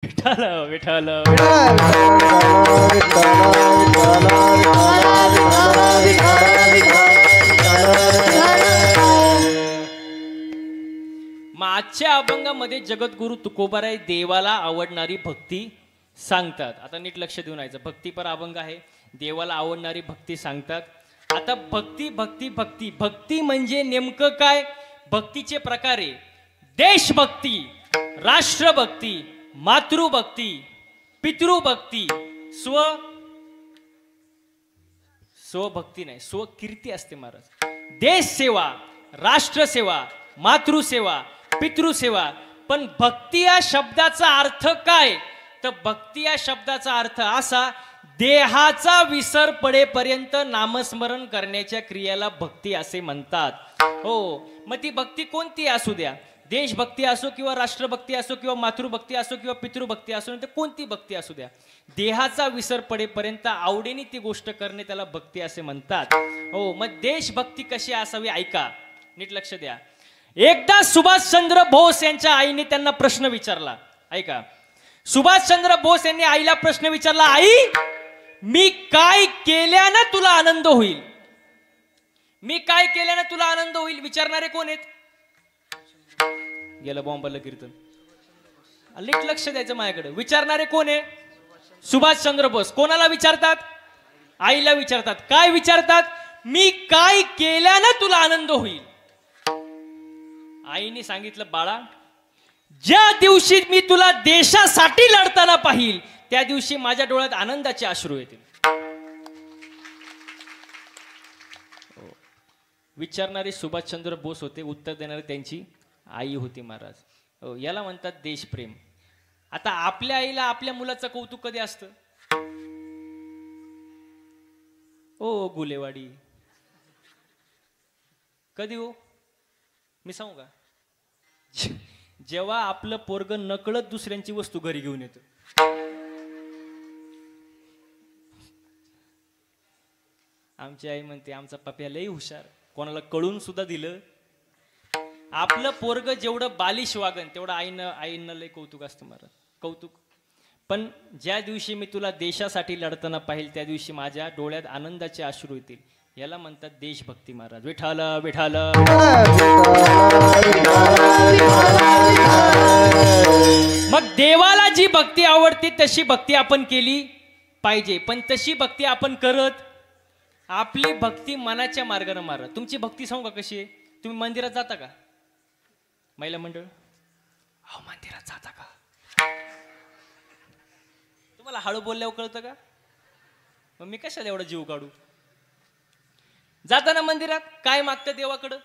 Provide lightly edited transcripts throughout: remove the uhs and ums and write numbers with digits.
विठाल विठाल आजच्या अभंगामध्ये जगद्गुरु तुकोबाराय देवाला आवडणारी भक्ती सांगतात. आता नीट लक्ष देऊन ऐकायचं. भक्तीपर अभंग आहे. देवाला आवडणारी भक्ती सांगतात. आता भक्ती भक्ती भक्ती भक्ती म्हणजे नेमकं काय? भक्तीचे प्रकारे देशभक्ती, राष्ट्रभक्ती, मातृभक्ती, पितृभक्ती, स्वभक्ती नाही, स्वकीर्ती असते महाराज. देश सेवा, राष्ट्रसेवा, मातृसेवा, पितृसेवा. पण भक्ती या शब्दाचा अर्थ काय? तर भक्ती या शब्दाचा अर्थ असा, देहाचा विसर पडेपर्यंत नामस्मरण करण्याच्या क्रियाला भक्ती असे म्हणतात. हो, मग ती भक्ती कोणती असू द्या, देशभक्ती असो किंवा राष्ट्रभक्ती असो किंवा मातृभक्ती असो किंवा पितृभक्ती असो, तर कोणती भक्ती असू द्या, देहाचा विसर पडेपर्यंत आवडीने ती गोष्ट करणे त्याला भक्ती असे म्हणतात. हो, मग देशभक्ती कशी असावी ऐका, नीट लक्ष द्या. एकदा सुभाषचंद्र बोस यांच्या आईने त्यांना प्रश्न विचारला. ऐका, सुभाषचंद्र बोस यांनी आईला प्रश्न विचारला, आई मी काय केल्यानं तुला आनंद होईल? मी काय केल्यानं तुला आनंद होईल? विचारणारे कोण आहेत? गेलं बॉम्बला कीर्तन. नीट लक्ष द्यायचं माझ्याकडे. विचारणारे कोण आहे? सुभाषचंद्र बोस. कोणाला विचारतात? आईला विचारतात. काय विचारतात? मी काय केल्यानं तुला आनंद होईल? आईने सांगितलं, बाळा ज्या दिवशी मी तुला देशासाठी लढताना पाहिल त्या दिवशी माझ्या डोळ्यात आनंदाचे अश्रू येतील. विचारणारे सुभाषचंद्र बोस होते, उत्तर देणारे त्यांची आई होती महाराज. हो, याला म्हणतात देशप्रेम. आता आपल्या आईला आपल्या मुलाचं कौतुक कधी असतं? ओ गुलेवाडी, कधी हो? मी सांगू का? जेव्हा आपलं पोरग नकळत दुसऱ्यांची वस्तू घरी घेऊन येतं. आमची आई म्हणते आमचा पप्या लई हुशार, कोणाला कळून सुद्धा दिलं. आपलं पोरग जेवढं बालिश वागन तेवढं आईनं लई कौतुक असतं महाराज, कौतुक. पण ज्या दिवशी मी तुला देशासाठी लढताना पाहिल त्या दिवशी माझ्या डोळ्यात आनंदाचे अश्रू येतील. याला म्हणतात देशभक्ती महाराज. विठाल विठाल. मग देवाला जी भक्ती आवडते तशी भक्ती आपण केली पाहिजे. पण तशी भक्ती आपण करत, आपली भक्ती मनाच्या मार्गाने मारा. तुमची भक्ती सांगू का कशी आहे? तुम्ही मंदिरात जाता का? महिला मंडळ, अहो मंदिरात जाता का? तुम्हाला हळू बोलल्यावर कळतं का? मग मी कशाला एवढा जीव काढू? जाताना मंदिरात काय मागतं देवाकडं?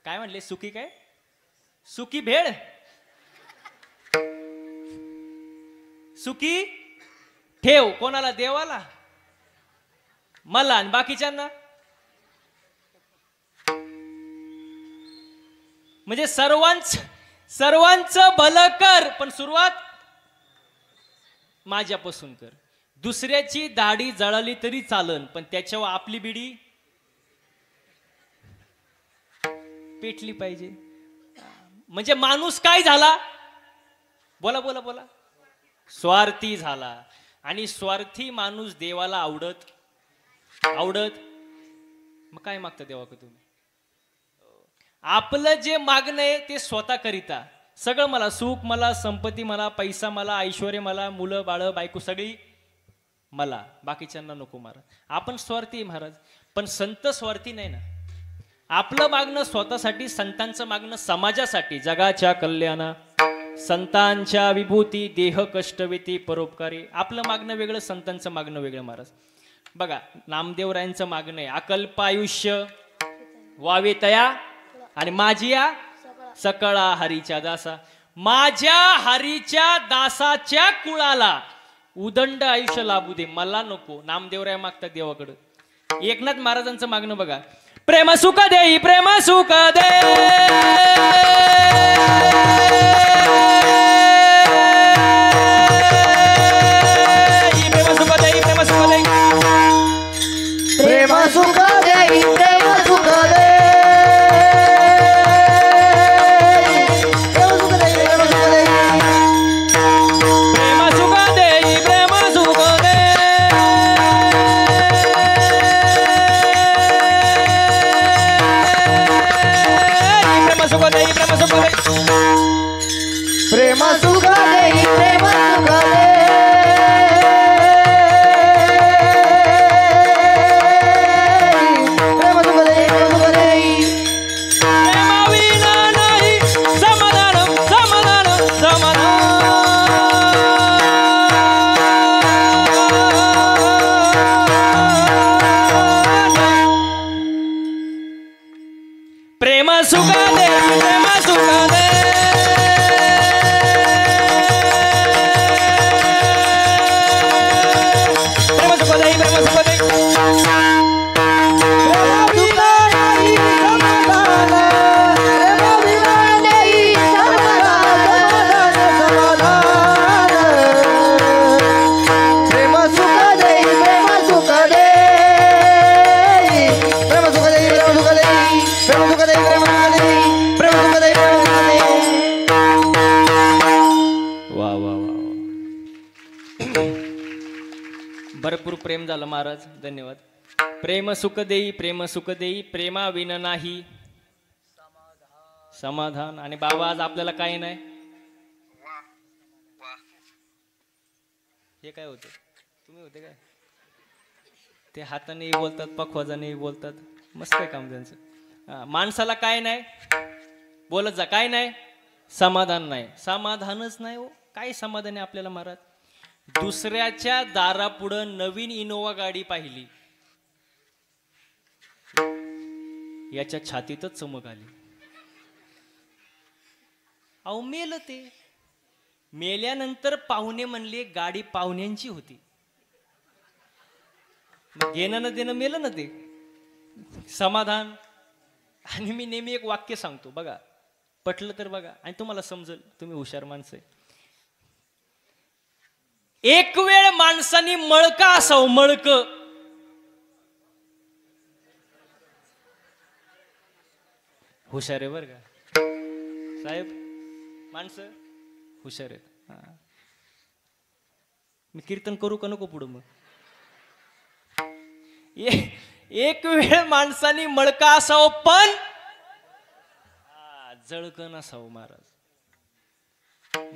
काय म्हणले? सुखी काय? सुखी भेळ, सुखी ठेव. कोणाला? देवाला, मला आणि बाकीच्यांना. म्हणजे सर्वांचं भलं कर, पण सुरुवात माझ्यापासून कर. दुसऱ्याची दाढी जळाली तरी चालन, पण त्याच्यावर आपली बिडी पेटली पाहिजे. म्हणजे माणूस काय झाला? बोला बोला बोला. स्वार्थी झाला. आणि स्वार्थी माणूस देवाला आवडत मग काय मागता देवाकडे तुम्ही? आपलं जे मागणं आहे ते स्वतः करिता. सगळं मला, सुख मला, संपत्ती मला, पैसा मला, ऐश्वर्य मला, मुलं बाळ बायको सगळी मला, बाकीच्यांना नको महाराज. आपण स्वार्थी महाराज. पण संत स्वार्थी नाही ना. आपलं मागणं स्वतःसाठी, संतांचं मागणं समाजासाठी, जगाच्या कल्याणा, संतांच्या विभूती, देह कष्टवेती परोपकारी. आपलं मागणं वेगळं, संतांचं मागणं वेगळं महाराज. बघा नामदेवरायांचं मागणं आहे, अकल्प आयुष्य वावे तया आणि माझिया सकळा हरीच्या दासा. माझ्या हरीच्या दासाच्या कुळाला उदंड आयुष्य लाभू दे, मला नको. नामदेवराय मागतात देवाकडं. एकनाथ महाराजांचं मागणं बघा, प्रेम सुख देई, प्रेम सुख दे, प्रेम सुख देई, प्रेम सुख देई, प्रेम सुख देई, प्रेम सुख दे, प्रेम सुख दे. सुख देई प्रेम सुख देई प्रेम सुख देई प्रेम सुख देई प्रेमाविना नाही समाधान समाधान समाधान प्रेम सुख दे प्रेम सुख दे प्रेम सुख दे प्रेम सुख दे वा वा वा भरपूर प्रेम झालं महाराज धन्यवाद प्रेम सुख देई प्रेमा विन नाही समाधान आणि बाबा आज आपल्याला काही नाही हे काय होते तुम्ही होते काय ते हाताने बोलतात पखवाजाने बोलतात मस्त काय काम त्यांचं माणसाला काय नाही बोलत जा काय नाही समाधान नाही समाधानच नाही हो काय समाधान आहे आपल्याला महाराज दुसऱ्याच्या दारापुढं नवीन इनोवा गाडी पाहिली याच्या छातीतच चमक आली अहो मेलं ते मेल्यानंतर पाहुणे म्हणले गाडी पाहुण्यांची होती घेणं न देणं मेलं ना ते समाधान आणि मी नेहमी एक वाक्य सांगतो बघा पटलं तर बघा आणि तुम्हाला समजेल तुम्ही हुशार माणसं एक वेळ माणसाने मळका असावं मळक हुशार आहे बर का साहेब माणसं हुशार आहेत मी कीर्तन करू का नको पुढं मग एक वेळ माणसाने मळका असावं पण जळकन असावं महाराज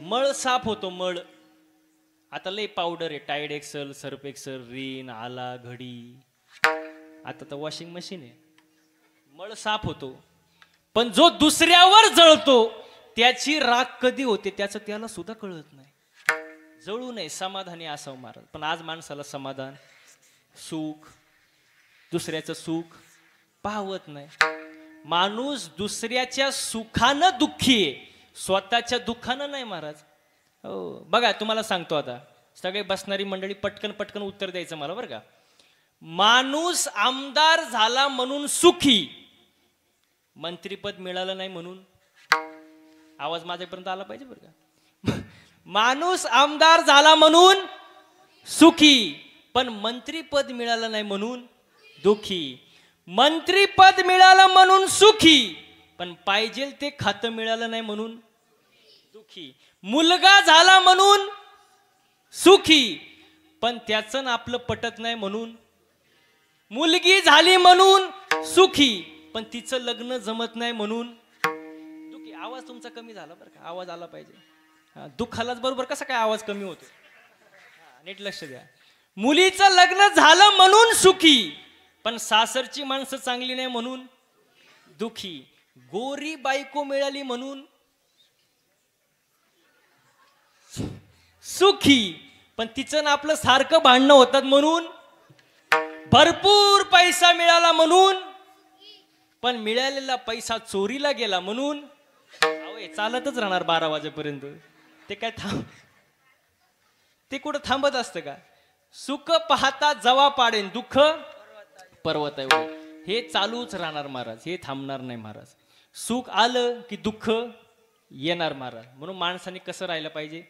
मळ साफ होतो मळ आता लय पावडर आहे टाईड एक्सल सर्फ एक्सल रीन आला घडी आता तर वॉशिंग मशीन आहे मळ साफ होतो पण जो दुसऱ्यावर जळतो त्याची राग कधी होते त्याचं त्याला सुद्धा कळत नाही जळू नये समाधानी असावं महाराज पण आज माणसाला समाधान सुख दुसऱ्याचं सुख पाहवत नाही माणूस दुसऱ्याच्या सुखानं दुःखी आहे स्वतःच्या दुःखानं नाही महाराज हो बघा तुम्हाला सांगतो आता सगळे बसणारी मंडळी पटकन पटकन उत्तर द्यायचं मला बरं का माणूस आमदार झाला म्हणून सुखी मंत्रीपद मिळालं नाही म्हणून आवाज माझ्यापर्यंत आला पाहिजे बरं का माणूस आमदार झाला म्हणून सुखी पण मंत्रीपद मिळालं नाही म्हणून दुःखी मंत्रीपद मिळालं म्हणून सुखी पण पाहिजे ते खातं मिळालं नाही म्हणून दुःखी मुलगा झाला म्हणून सुखी पण त्याचं आपलं पटत नाही म्हणून मुलगी झाली म्हणून सुखी पण तिचं लग्न जमत नाही म्हणून दुःखी आवाज तुमचा कमी झाला बरं का आवाज आला पाहिजे दुःखालाच बरोबर कसा काय आवाज कमी होतो नीट लक्ष द्या मुलीचं लग्न झालं म्हणून सुखी पण सासरची माणसं चांगली नाही म्हणून दुःखी गोरी बायको मिळाली म्हणून सुखी पण तिचं ना आपलं सारखं भांडणं होतात म्हणून भरपूर पैसा मिळाला म्हणून पण मिळालेला पैसा चोरीला गेला म्हणून चालतच राहणार 12 वाजेपर्यंत ते काय ते कुठं थांबत असतं का सुख पाहता जवा पाडेन दुःख पर्वत आहे हे चालूच राहणार महाराज हे थांबणार नाही महाराज सुख आलं की दुःख येणार महाराज म्हणून माणसाने कसं राहिलं पाहिजे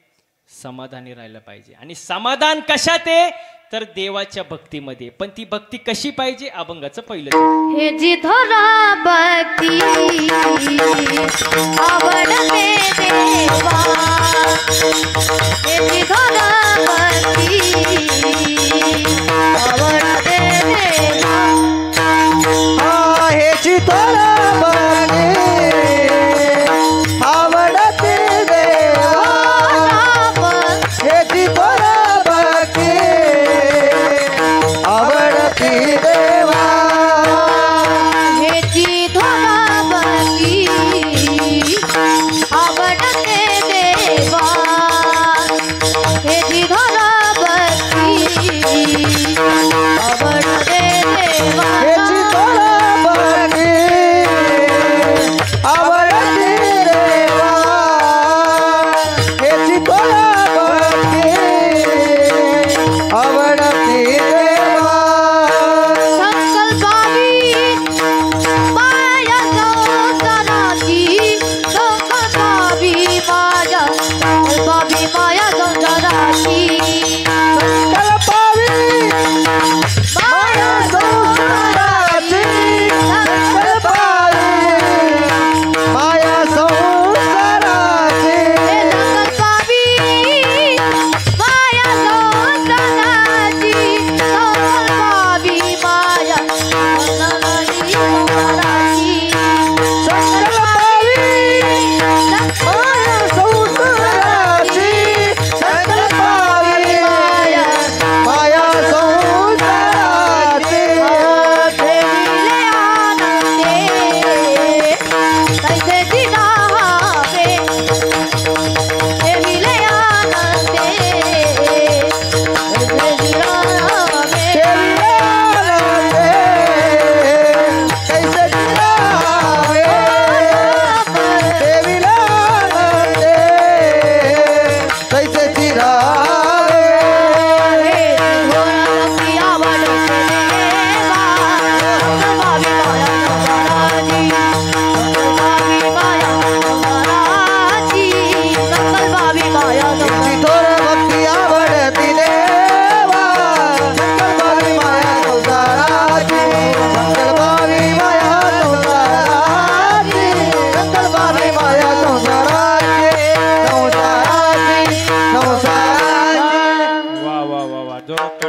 समाधानी राहिलं पाहिजे आणि समाधान कशात आहे तर देवाच्या भक्तीमध्ये पण ती भक्ती कशी पाहिजे अभंगाचं पहिलं हे जी धरा भक्ती आवडते देवा हे जी धरा भक्ती आवडते देवा हे जी धरा भक्ती आवडते देवा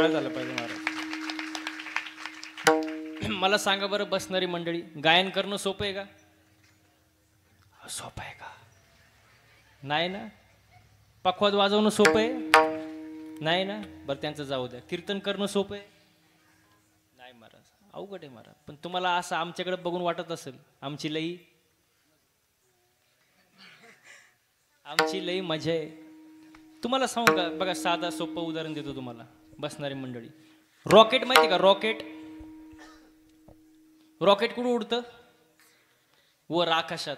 वेळा झालं पाहिजे महाराज. मला सांगा बरं, बसणारी मंडळी, गायन करणं सोपं आहे का? सोपं आहे का? नाही ना. पखवाद वाजवणं सोपं आहे? नाही ना. बरं त्यांचं जाऊ द्या. कीर्तन करणं सोपं आहे? नाही महाराज, अवघड आहे महाराज. पण तुम्हाला असं आमच्याकडे बघून वाटत असेल आमची लई मजा आहे. तुम्हाला सांगू का, बघा साधा सोपं उदाहरण देतो तुम्हाला. बसणारी मंडळी, रॉकेट माहिती का? रॉकेट कुठं उडतं? वर आकाशात.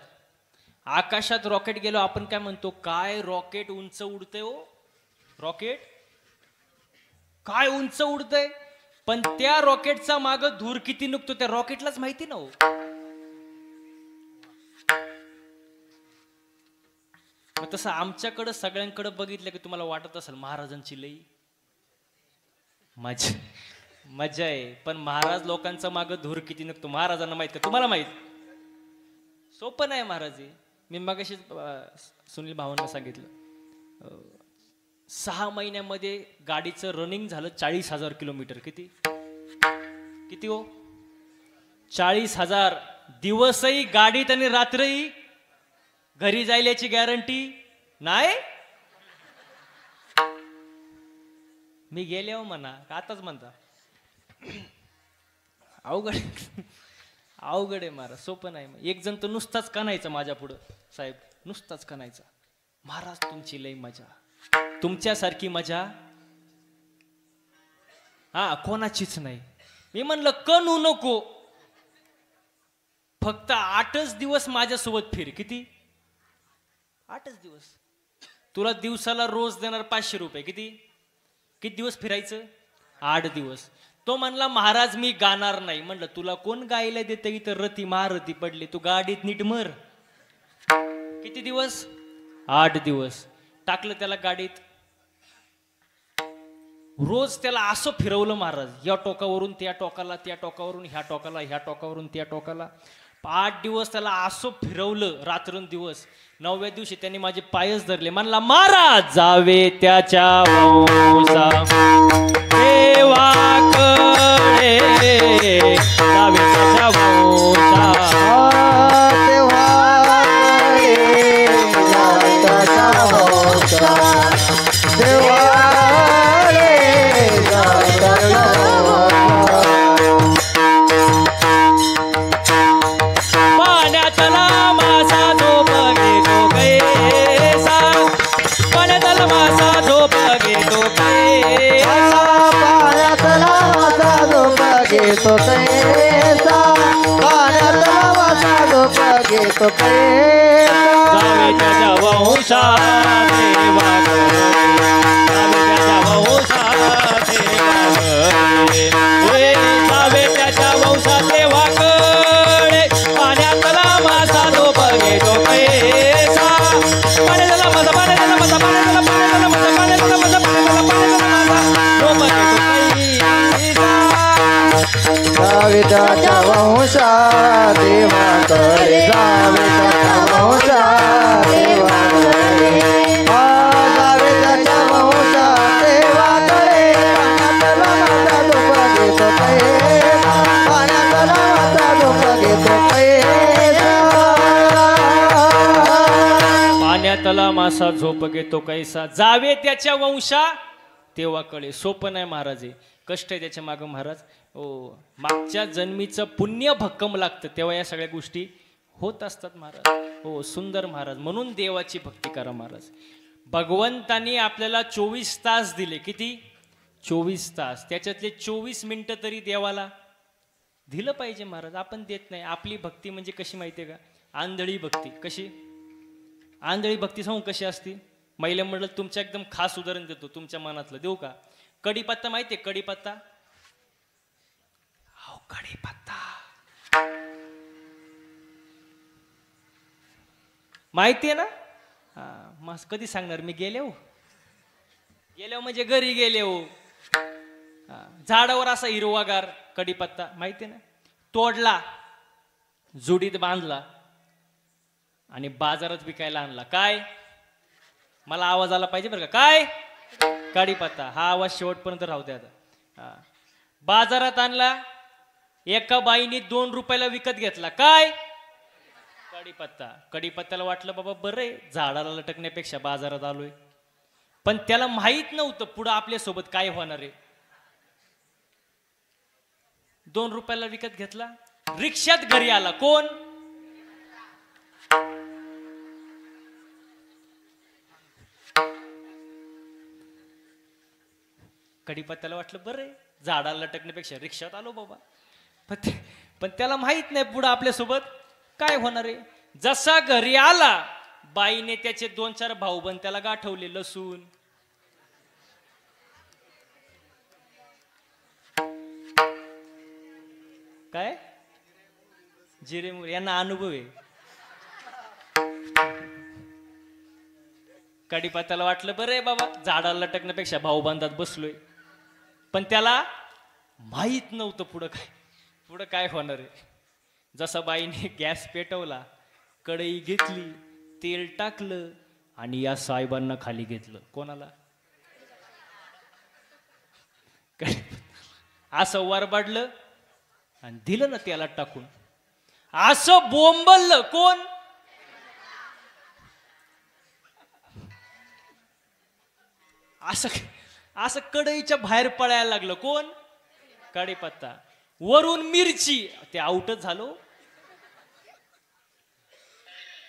आकाशात रॉकेट गेलो, आपण काय म्हणतो? काय रॉकेट उंच उडतंय हो. रॉकेट काय उंच उडतंय. पण त्या रॉकेटचा माग धूर किती निघतो त्या रॉकेटलाच माहिती ना हो. मग तसं आमच्याकडं सगळ्यांकडे बघितलं की तुम्हाला वाटत असेल महाराजांची लई मजा आहे. पण महाराज लोकांचा माग धूर किती निघतो महाराजांना माहित का? तुम्हाला माहित? सोपं नाही महाराज. मी मगाशी सुनील भावांना सांगितलं, 6 महिन्यामध्ये गाडीचं रनिंग झालं 40,000 किलोमीटर. किती हो? 40,000. दिवसही गाडीत आणि रात्रही घरी जाईल याची गॅरंटी नाही. मी गेले हो म्हणा, आताच म्हणता. अवघड आहे महाराज, सोपं नाही. एक जण तर नुसताच कणायचा माझ्या पुढं, साहेब नुसताच कणायचा, महाराज तुमची लई मजा, तुमच्यासारखी मजा कोणाचीच नाही. मी म्हणलं कणू नको, फक्त 8च दिवस माझ्यासोबत फिर. किती? 8च दिवस. तुला दिवसाला रोज देणार 500 रुपये. किती दिवस फिरायचं? 8 दिवस. तो म्हणला महाराज मी गाणार नाही. म्हणलं तुला कोण गायला देतं? इथं रती महारती पडली, तू गाडीत नीट मर. किती दिवस? 8 दिवस. टाकलं त्याला गाडीत. रोज त्याला असं फिरवलं महाराज, या टोकावरून त्या टोकाला, त्या टोकावरून ह्या टोकाला, ह्या टोकावरून त्या टोकाला. 8 दिवस त्याला असं फिरवलं रात्रंदिवस. 9व्या दिवशी त्यांनी माझे पायच धरले. म्हणला महाराज जावे त्याच्या वंशा देवाकडे, जावे त्याच्या वंशा तो कैसा, पाण्यातला वासा झोप घेतो कैसा. जावे त्याच्या वंशा देवाकडे, जावे त्याच्या वंशा देवाकडे, जावे त्याच्या वंशा देवाकडे, पाण्यातला मासा झोप घेतो कैसा. पाण्यातला मासा, पाण्यातला मासा, पाण्यातला पाण्यातला मासा, पाण्यातला मासा, पाण्यातला पाण्यातला मासा झोप घेतो कैसा. जावे त्याच्या वंशा देवाकडे, जावे त्याच्या वंशा देवाकडे, जावे त्याच्या वंशा देवाकडे. पाण्यातला मासा झोप घेतो कैसा, पाण्यातला मासा झोप घेतो कैसा. पाण्यातला मासा झोप घेतो कैसा. जावे त्याच्या वंशा देवाकडे. सोपं नाही महाराज, कष्ट आहे त्याच्या मागं महाराज. मागच्या जन्मीचं पुण्य भक्कम लागतं, तेव्हा या सगळ्या गोष्टी होत असतात महाराज. हो सुंदर महाराज. म्हणून देवाची भक्ती करा महाराज. भगवंतानी आपल्याला 24 तास दिले. किती? 24 तास. त्याच्यातले 24 मिनिटं तरी देवाला दिलं पाहिजे महाराज. आपण देत नाही. आपली भक्ती म्हणजे कशी माहितीये का? आंधळी भक्ती. कशी? आंधळी भक्ती सांगू कशी असती? महिला म्हणलं तुमच्या एकदम खास उदाहरण देतो, तुमच्या मनातलं देऊ का? कढीपत्ता माहितीये? कढीपत्ता, कढीपत्ता माहितीये ना? मग कधी सांगणार मी? गेले हो म्हणजे घरी गेले हो. झाडावर असा हिरवागार कढीपत्ता माहितीये ना? तोडला, जुडीत बांधला आणि बाजारात विकायला आणला. काय? मला आवाज आला पाहिजे बरं का? काय? कढीपत्ता. हा आवाज शेवटपर्यंत राहू द्या. आता हा. बाजारात आणला, एका बाईने 2 रुपयाला विकत घेतला. काय? कढीपत्ता. कढीपत्त्याला वाटलं बाबा बरं आहे, झाडाला लटकण्यापेक्षा बाजारात आलोय. पण त्याला माहित नव्हतं पुढं आपल्यासोबत काय होणार आहे. 2 रुपयाला विकत घेतला, रिक्षात घरी आला. कोण? कढीपत्त्याला वाटलं बरं आहे, झाडाला लटकण्यापेक्षा रिक्षात आलो बाबा. पण त्याला माहित नाही पुढं आपल्यासोबत काय होणार आहे. जसा घरी आला, बाईने त्याचे 2-4 भाऊबंद त्याला गाठवले. लसूण, काय जिरे मोहरी, यांना अनुभव आहे. कढीपत्त्याला वाटलं बरं आहे बाबा, झाडाला लटकण्यापेक्षा भाऊबंदात बसलोय. पण त्याला माहित नव्हतं पुढं काय होणार आहे. जसा बाईने गॅस पेटवला, कढई घेतली, तेल टाकलं आणि या साहेबांना खाली घेतलं. कोणाला? असं वरबाडलं आणि दिलं ना त्याला टाकून. असं बोंबललं. कोण? असं कढईच्या बाहेर पळायला लागलं. कोण? कढीपत्ता. वरून मिरची. ते आउटच झालो.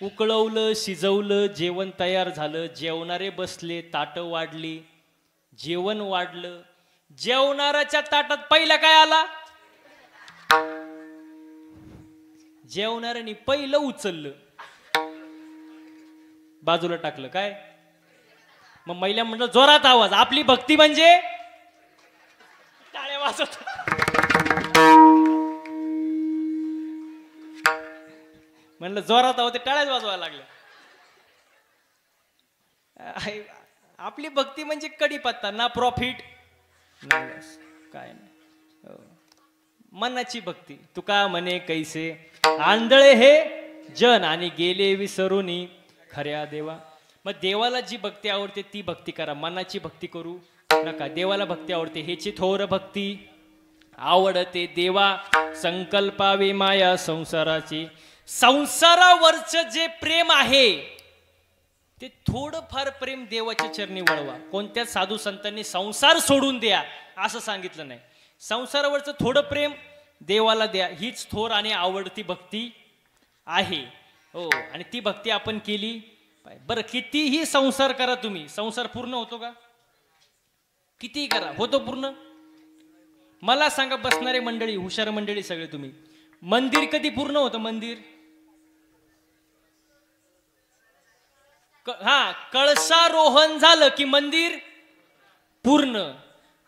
उकळवलं, शिजवलं, जेवण तयार झालं. जेवणारे बसले, ताटं वाढली, जेवण वाढलं. जेवणाऱ्याच्या ताटात पहिला काय आला? जेवणाऱ्याने पहिलं उचललं, बाजूला टाकलं. काय? मग महिला म्हणलं जोरात आवाज. आपली भक्ती म्हणजे टाळ्या वाजत. म्हणलं जोरात आवाज, ते टाळ्याच वाजवायला लागल्या. आपली भक्ती म्हणजे कढीपत्ता, ना प्रॉफिट ना लॉस, काय नाही. मनाची भक्ती. तुका म्हणे कैसे आंधळे हे जन आणि गेले विसरूनी खऱ्या देवा. मग देवाला जी भक्ती आवडते ती भक्ती करा, मनाची भक्ती करू नका. देवाला भक्ती आवडते हेची थोर भक्ती आवडते देवा. संकल्पावे माया संसाराची. संसारावरचं जे प्रेम आहे ते थोडंफार प्रेम देवाच्या चरणी वळवा. कोणत्या साधू संतांनी संसार सोडून द्या असं सांगितलं नाही. संसारावरचं थोडं प्रेम देवाला द्या. हीच थोर आणि आवडती भक्ती आहे. हो, आणि ती भक्ती आपण केली. बरं, कितीही संसार करा तुम्ही, संसार पूर्ण होतो का? कितीही करा, होतो पूर्ण? मला सांगा, बसणारे मंडळी, हुशार मंडळी सगळे तुम्ही, मंदिर कधी पूर्ण होतं? मंदिर कळसारोहण झालं की मंदिर पूर्ण.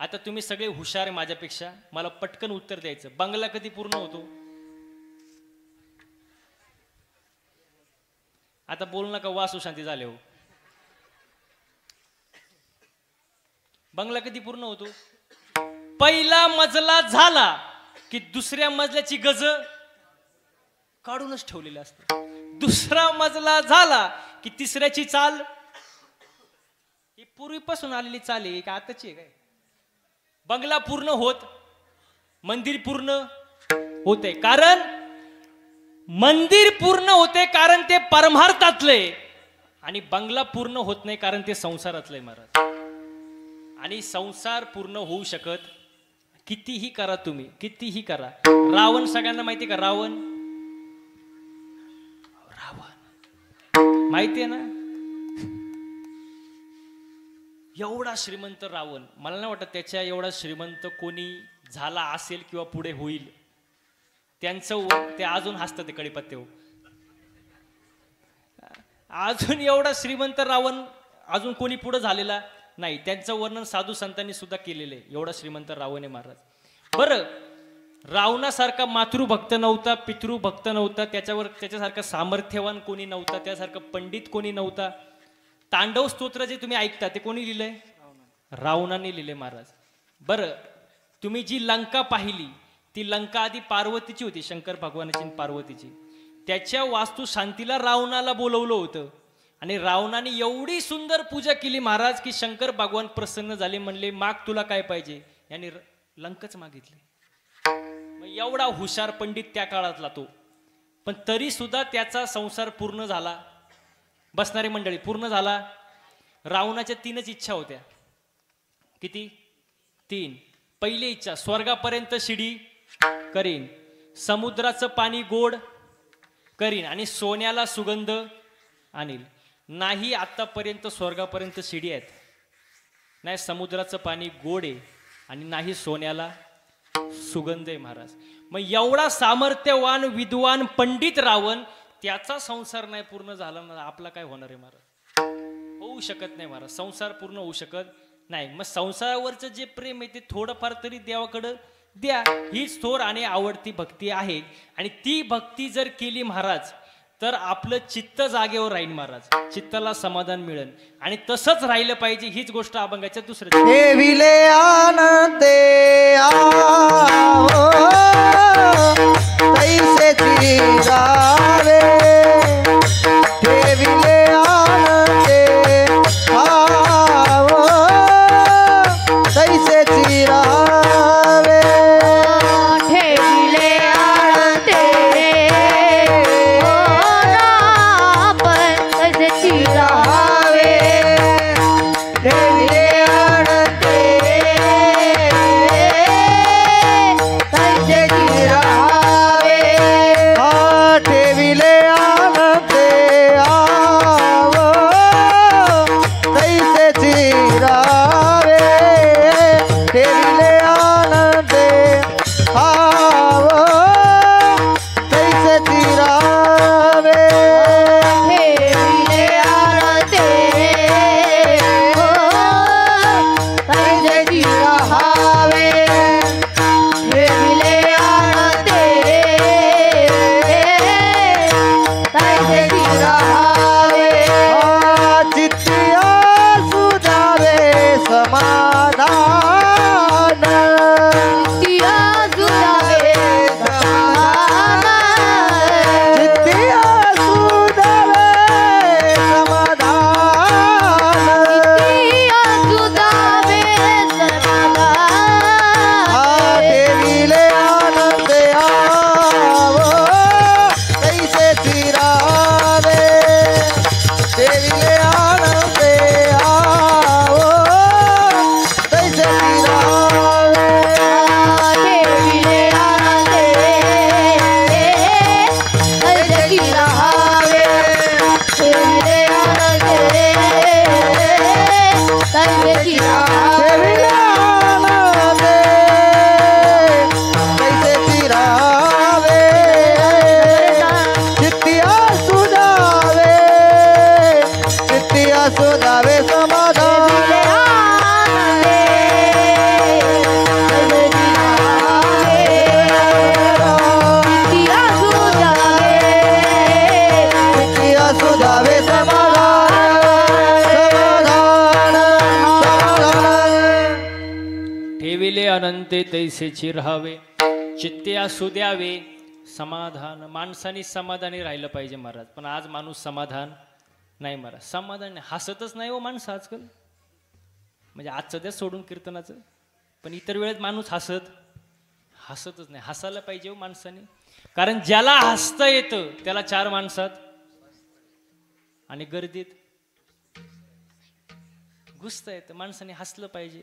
आता तुम्ही सगळे हुशार आहे माझ्यापेक्षा, मला पटकन उत्तर द्यायचं. बंगला कधी पूर्ण होतो? आता बोल नका, वासू शांती झाले हो. बंगला कधी पूर्ण होतो? पहिला मजला झाला की दुसऱ्या मजल्याची गज काढूनच ठेवलेली असते. दुसरा मजला झाला की तिसऱ्याची चाल. ही पूर्वीपासून आलेली चाल आहे का आताची आहे काय? बंगला पूर्ण होत, मंदिर पूर्ण होते. कारण मंदिर पूर्ण होते कारण ते परमार्थातले, आणि बंगला पूर्ण होत नाही कारण ते संसारातले महाराज. आणि संसार पूर्ण होऊ शकत कितीही करा तुम्ही, कितीही करा. रावण सगळ्यांना माहिती का? रावण माहिती आहे ना? एवढा श्रीमंत रावण, मला नाही वाटत त्याच्या एवढा श्रीमंत कोणी झाला असेल किंवा पुढे होईल. त्यांचं ते अजून हसतं ते कढीपत्त्यावर. अजून एवढा श्रीमंत रावण अजून कोणी पुढे झालेला नाही. त्यांचं वर्णन साधू संतांनी सुद्धा केलेलं आहे. एवढा श्रीमंत रावण आहे महाराज. बरं, रावणासारखा मातृभक्त नव्हता, पितृभक्त नव्हता, त्याच्यासारखा सामर्थ्यवान कोणी नव्हता, त्यासारखं पंडित कोणी नव्हता. तांडव स्तोत्र जे तुम्ही ऐकता ते कोणी लिहिलंय? रावणाने लिहिले महाराज. बरं, तुम्ही जी लंका पाहिली ती लंका आधी पार्वतीची होती, शंकर भगवानाची पार्वतीची. त्याच्या वास्तू शांतीला रावणाला बोलवलं होतं आणि रावणाने एवढी सुंदर पूजा केली महाराज की शंकर भगवान प्रसन्न झाले. म्हणले माग तुला काय पाहिजे? लंकच मागितली. मग एवढा हुशार पंडित त्या काळातला तो, पण तरी सुद्धा त्याचा संसार पूर्ण झाला. बसणारी मंडळी पूर्ण झाला. रावणाच्या 3च इच्छा होत्या. किती? 3. पहिली इच्छा, स्वर्गापर्यंत शिडी करीन, समुद्राचं पाणी गोड करीन आणि सोन्याला सुगंध आणील. नाही आतापर्यंत स्वर्गापर्यंत शिडी आहेत, नाही समुद्राचं पाणी गोड आहे आणि नाही सोन्याला सुगंध आहे महाराज. मग एवढा सामर्थ्यवान विद्वान पंडित रावण, त्याचा संसार नाही पूर्ण झाला ना, आपला काय होणार आहे महाराज? होऊ शकत नाही महाराज, संसार पूर्ण होऊ शकत नाही. मग संसारावरचं जे प्रेम आहे ते थोडंफार तरी देवाकडं द्या. हीच थोर आणि आवडती भक्ती आहे. आणि ती भक्ती जर केली महाराज तर आपलं चित्त जागेवर राहील महाराज, चित्ताला समाधान मिळेल. आणि तसंच राहिलं पाहिजे, हीच गोष्ट अभंगाच्या दुसऱ्या. ठेविले आनंदे आवो तैसे चिरावे, ठेविले आनंदे आवो तैसे चिरावे, ठेविले आनंदे आपण तैसे चिरावे, ठेविले आनंदे तैसे चिरावे, हा ठेविले आनंदे आवो तैसे चिरावे, ठेविले आनंदे आवो तैसे चिरावे, ठेविले आनंदे तैसे चिरावे, ठेविले आनंदे तैसे चिरावे, हा चित्तिया सुधावे समाधान, चित्तिया सुधावे समाधान, चित्तिया सुधावे समाधान, चित्तिया सुधावे समाधान, हा ठेविले आनंदे आवो तैसे चिरावे, ठेविले आनंदे आवो तैसे चिरावे, ठेविले आनंदे तैसे चिरावे, ठेविले आनंदे तैसे चिरावे, ठेविले आनंदे तैसे चिरावे, चित्तिया सुधावे, चित्तिया सुधावे समाधान, चित्तिया सुधावे, चित्तिया सुधावे समाधान, समाधान, समाधान. ठेविले अनंते तैसेची राहावे, चित्ते असू द्यावे समाधान. माणसाने समाधानी राहिलं पाहिजे महाराज, पण आज माणूस समाधान नाही महाराज. समाधान नाही, हसतच नाही हो माणसं आजकाल. म्हणजे आजचं द्या सोडून कीर्तनाचं, पण इतर वेळेत माणूस हसतच नाही. हसायला पाहिजे हो माणसाने, कारण ज्याला हसता येतं त्याला 4 माणसात आणि गर्दीत घुसता येतं. माणसाने हसलं पाहिजे,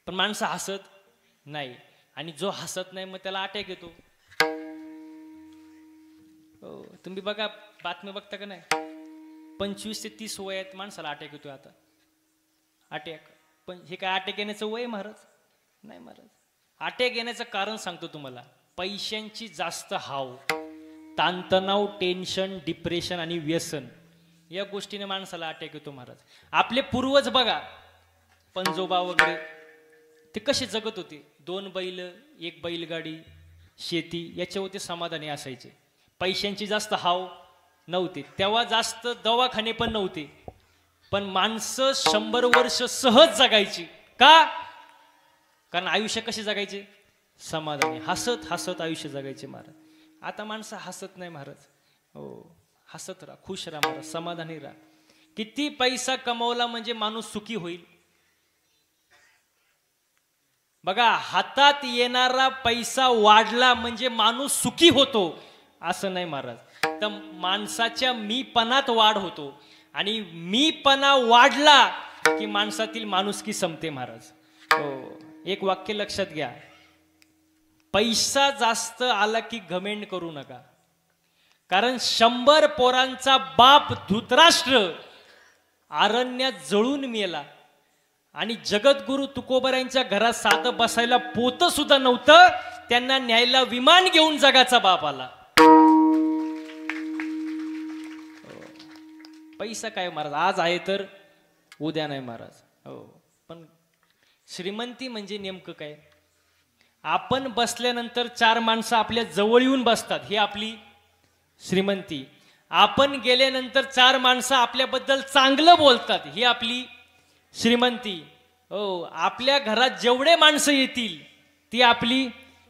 पण माणसं हसत नाही. आणि जो हसत नाही मग त्याला अटॅक येतो. हो, तुम्ही बघा, बातमी बघता का नाही, 25 ते 30 वयात माणसाला अटॅक येतोय आता. अटॅक, पण हे काय अटॅक येण्याचं वय महाराज? नाही महाराज. अटॅक येण्याचं कारण सांगतो तुम्हाला. पैशांची जास्त हाव, ताणतणाव, टेन्शन, डिप्रेशन आणि व्यसन, या गोष्टीने माणसाला अटॅक येतो महाराज. आपले पूर्वज बघा, पंजोबा वगैरे, ते कसे जगत होते? 2 बैल, 1 बैलगाडी, शेती, याच्यावरती समाधानी असायचे. पैशांची जास्त हाव नव्हती तेव्हा, जास्त दवाखाने पण नव्हते, पण माणसं 100 वर्ष सहज जगायची. का? कारण आयुष्य कसे जगायचे? समाधानी, हसत हसत आयुष्य जगायचे महाराज. आता माणसं हसत नाही महाराज. हो, हसत राहा, खुश राहा महाराज, समाधानी राहा. किती पैसा कमवला म्हणजे माणूस सुखी होईल? बघा, हातात येणारा पैसा वाढला म्हणजे माणूस सुखी होतो असं नाही महाराज. तर माणसाच्या मीपणात वाढ होतो आणि मीपणा वाढला की माणसातील माणुसकी संपते महाराज. हो, एक वाक्य लक्षात घ्या, पैसा जास्त आला की घमेंड करू नका. कारण 100 पोरांचा बाप धृतराष्ट्र अरण्यात जळून मेला आणि जगद्गुरु तुकोबरायांच्या घरात साधं बसायला पोत सुद्धा नव्हतं. त्यांना न्यायला विमान घेऊन जगाचा बाप आला. पैसा काय महाराज, आज आहे तर उद्या नाही महाराज. हो, पण श्रीमंती म्हणजे नेमकं काय? आपण बसल्यानंतर 4 माणसं आपल्या जवळ येऊन बसतात, ही आपली श्रीमंती. आपण गेल्यानंतर 4 माणसं आपल्याबद्दल चांगलं बोलतात, ही आपली श्रीमंती. हो, आपल्या घरात जेवढे माणसं येतील ती आपली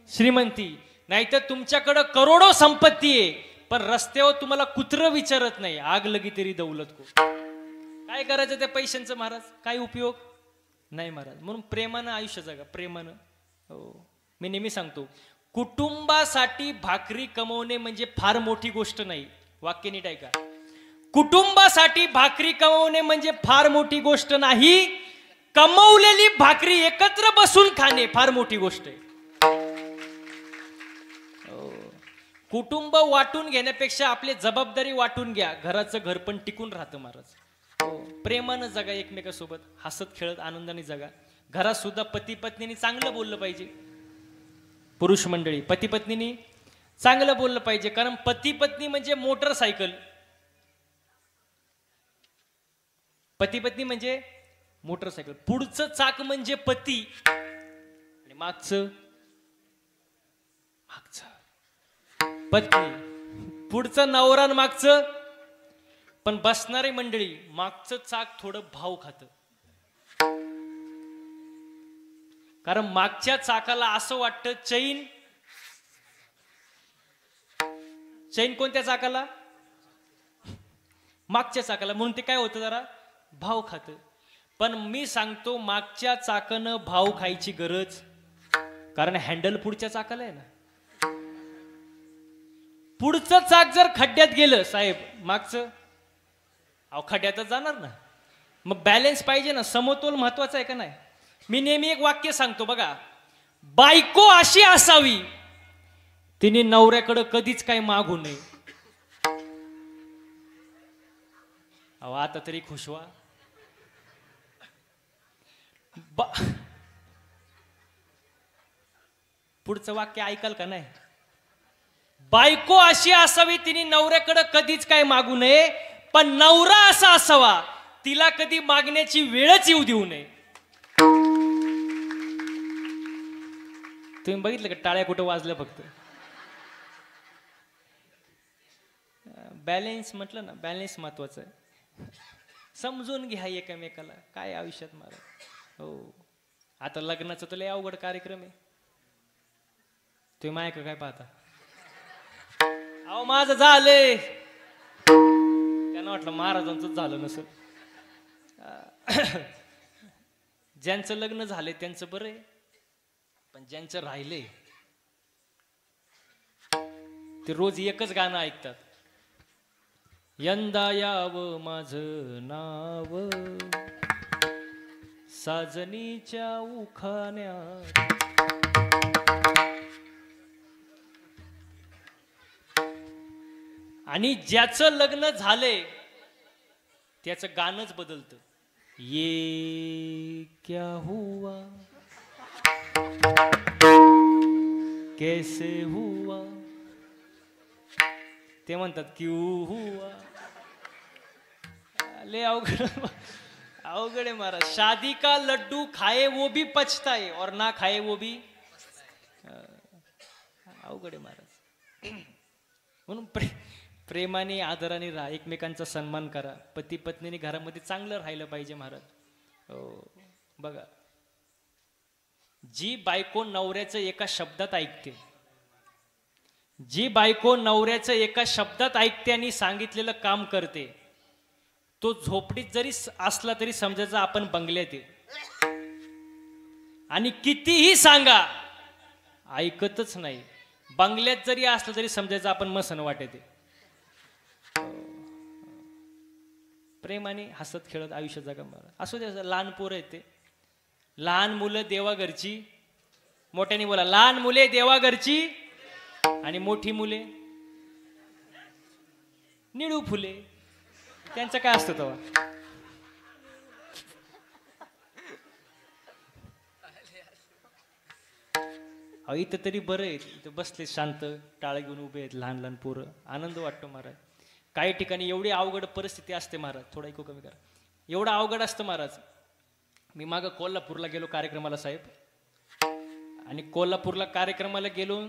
श्रीमंती. नाहीतर तुमच्याकडं करोडो संपत्ती आहे पण रस्त्यावर तुम्हाला कुत्रं विचारत नाही, आग लगी तरी दौलत को. काय करायचं त्या पैशांचं महाराज, काय उपयोग नाही महाराज. म्हणून प्रेमानं आयुष्य जगा, प्रेमानं. हो, मी नेहमी सांगतो, कुटुंबासाठी भाकरी कमवणे म्हणजे फार मोठी गोष्ट नाही. वाक्य नीट ऐका, कुटुंबासाठी भाकरी कमवणे म्हणजे फार मोठी गोष्ट नाही, कमवलेली भाकरी एकत्र बसून खाणे फार मोठी गोष्ट आहे. कुटुंब वाटून घेण्यापेक्षा आपली जबाबदारी वाटून घ्या, घराचं घर पण टिकून राहतं महाराज. हो, प्रेमानं जगा, एकमेकासोबत हसत खेळत आनंदाने जगा. घरात सुद्धा पती पत्नीने चांगलं बोललं पाहिजे. पुरुष मंडळी, पती पत्नीने चांगलं बोललं पाहिजे. कारण पती पत्नी म्हणजे मोटरसायकल, पती पत्नी म्हणजे मोटरसायकल. पुढचं चाक म्हणजे पती आणि मागचं पत्नी. पुढचं नवरा आणि मागचं, पण बसणारी मंडळी मागचं चाक थोडं भाव खातं. कारण मागच्या चाकाला असं वाटतं चैन कोणत्या चाकाला? मागच्या चाकाला. म्हणून ते काय होतं, जरा भाव खातं. पण मी सांगतो, मागच्या चाकानं भाव खायची गरज, कारण हँडल पुढच्या चाकाला आहे ना. पुढचं चाक जर खड्ड्यात गेलं साहेब, मागचं खड्ड्यातच जाणार ना. मग बॅलन्स पाहिजे ना, समतोल महत्वाचा आहे का नाही. मी नेहमी एक वाक्य सांगतो बघा, बायको अशी असावी तिने नवऱ्याकडे कधीच काही मागू नये. अहो, आता तरी खुश व्हा. पुढचं वाक्य ऐकाल का नाही? बायको अशी असावी तिने नवऱ्याकडे कधीच काय मागू नये, पण नवरा असा असावा तिला कधी मागण्याची वेळच येऊ देऊ नये. तुम्ही बघितलं का टाळ्या कुठं वाजल्या? फक्त बॅलन्स म्हटलं ना, बॅलन्स महत्वाचं आहे. समजून घ्या एकमेकाला, काय आयुष्यात मारा. हो, आता लग्नाचं तर लय अवघड कार्यक्रम आहे. तुम्ही मायक काय पाहता? अहो, माझं झालंय, त्यांना वाटलं महाराजांचं झालं नसेल. ज्यांचं लग्न झालंय त्यांचं बरं आहे, पण ज्यांचं राहिलंय ते रोज एकच गाणं ऐकतात, यंदा यावं माझं नाव साजनीच्या उखाण्यात. आणि ज्याचं लग्न झालंय त्याचं गाणंच बदलतं, ये क्या हुआ कैसे हुआ, ते म्हणतात क्यों हुआ. ले अवघड आहे महाराज. शादी का लड्डू खाए वो भी पछताए और ना खाए वो भी. अवघड आहे महाराज. म्हणून प्रेमाने आदराने राहा, एकमेकांचा सन्मान करा. पती पत्नीने घरामध्ये चांगलं राहिलं पाहिजे महाराज. हो, बघा, जी बायको नवऱ्याचं एका शब्दात ऐकते, जी बायको नवऱ्याचं एका शब्दात ऐकते आणि सांगितलेलं काम करते, तो झोपडीत जरी असला तरी समजायचा आपण बंगल्यात आहे. आणि कितीही सांगा ऐकतच नाही. बंगल्यात जरी असलं तरी समजायचं आपण मसन वाटते. प्रेमाने हसत खेळत आयुष्य जगा महाराज. असू दे, लहान पोरं आहेत ते. लहान मुलं देवा घरची, मोठ्याने बोला, लहान मुले देवा घरची आणि मोठी मुले निळू फुले. त्यांचं काय असतं तेव्हा? इथं तरी बरं आहे, इथं बसले शांत, टाळ घेऊन उभे आहेत लहान लहान पोरं. आनंद वाटतो महाराज. काही ठिकाणी एवढी अवघड परिस्थिती असते महाराज, थोडा ऐकू कमी करा, एवढं अवघड असतं महाराज. मी मागं कोल्हापूरला गेलो कार्यक्रमाला साहेब, आणि कोल्हापूरला कार्यक्रमाला गेलो,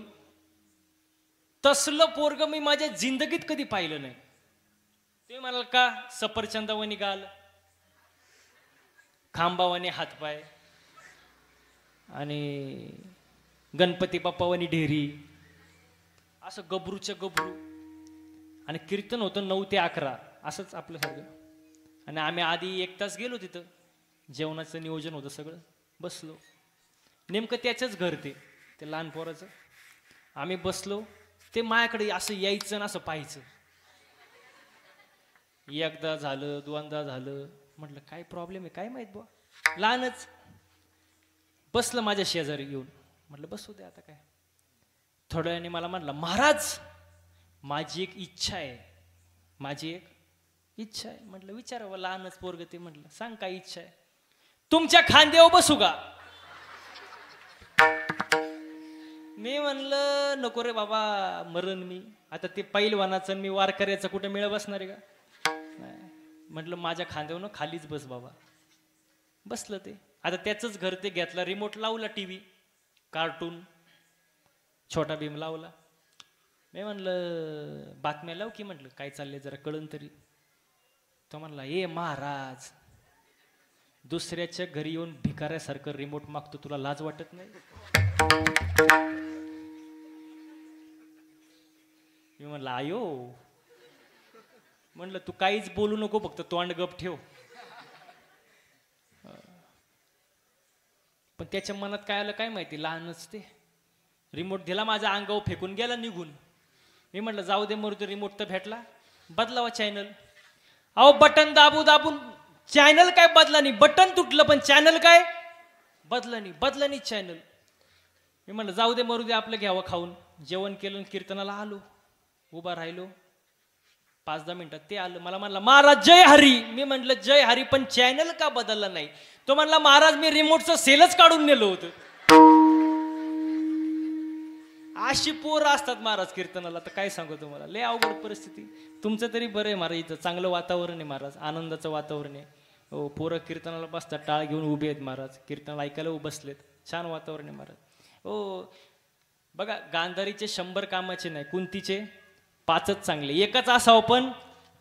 तसलं पोरग मी माझ्या जिंदगीत कधी पाहिलं नाही. ते म्हणाल का सफरचंदावानी गाल, खांबावानी हातपाय आणि गणपती बाप्पावानी ढेरी, असं गबरूच्या गबरू. आणि कीर्तन होतं 9 ते 11 असंच आपल्यासारखं. आणि आम्ही आधी 1 तास गेलो तिथं, जेवणाचं नियोजन होतं सगळं. बसलो, नेमकं त्याचंच घर ते लहान पोराचं. आम्ही बसलो, ते माझ्याकडे असं यायचं आणि असं पाहायचं. एकदा झालं, दोनदा झालं, म्हटलं काय प्रॉब्लेम आहे काय माहित बुवा. लहानच बसलं माझ्या शेजारी येऊन, म्हटलं बसू दे आता काय. थोड्या वेळाने मला म्हटलं, महाराज माझी एक इच्छा आहे, माझी एक इच्छा आहे. म्हटलं विचारावं, लहानच पोरग ते. म्हटलं सांग काय इच्छा आहे. तुमच्या खांद्यावर बसू का? मी म्हणलं नको रे बाबा, मरण मी आता. ते पैलवानाचं मी वारकऱ्याचं कुठे मेळ बसणार आहे का? नाही. म्हटलं माझ्या खांद्यावर खालीच बस बाबा. बसलं ते. आता त्याचंच घर ते. घेतला रिमोट, लावला टीव्ही, कार्टून छोटा भीम लावला. मी म्हणलं बातम्या लाव की, म्हटलं काय चाललंय जरा कळन तरी. तो म्हणला, ए महाराज, दुसऱ्याच्या घरी येऊन भिकाऱ्यासारखं रिमोट मागतो, तुला लाज वाटत नाही? मी म्हणलं आयो, म्हणलं तू काहीच बोलू नको, फक्त तोंड गप ठेव. पण त्याच्या मनात काय आलं काय माहिती, लहानच ते. रिमोट दिला माझ्या अंगावर, फेकून गेला निघून. मी म्हटलं जाऊ दे मरू दे, रिमोट तर भेटला, बदलावा चॅनल. अहो बटन दाबू दाबून चॅनल काय बदला नाही, बटन तुटलं पण चॅनल काय बदला नाही चॅनल. मी म्हटलं जाऊ दे मरू दे, आपलं घ्यावं खाऊन. जेवण केलं, कीर्तनाला आलो, उभा राहिलो. 5-10 मिनिटात ते आलं. मला म्हणला महाराज जय हरी. मी म्हटलं जय हरी, पण चॅनल का बदलला नाही? तो म्हणला महाराज मी रिमोटचं सेलच काढून नेलो होतं. अशी पोरं असतात महाराज कीर्तनाला, तर काय सांगू तुम्हाला, लय अवघड परिस्थिती. तुमचं तरी बरं आहे महाराज, इथं चांगलं वातावरण आहे महाराज, आनंदाचं वातावरण आहे. हो, पोरं कीर्तनाला बसतात, टाळ घेऊन उभे आहेत महाराज, कीर्तनाला ऐकायला बसलेत, छान वातावरण आहे महाराज. हो बघा, गांधारीचे 100 कामाचे नाही, कुंतीचे 5च चांगले. एकच असावं पण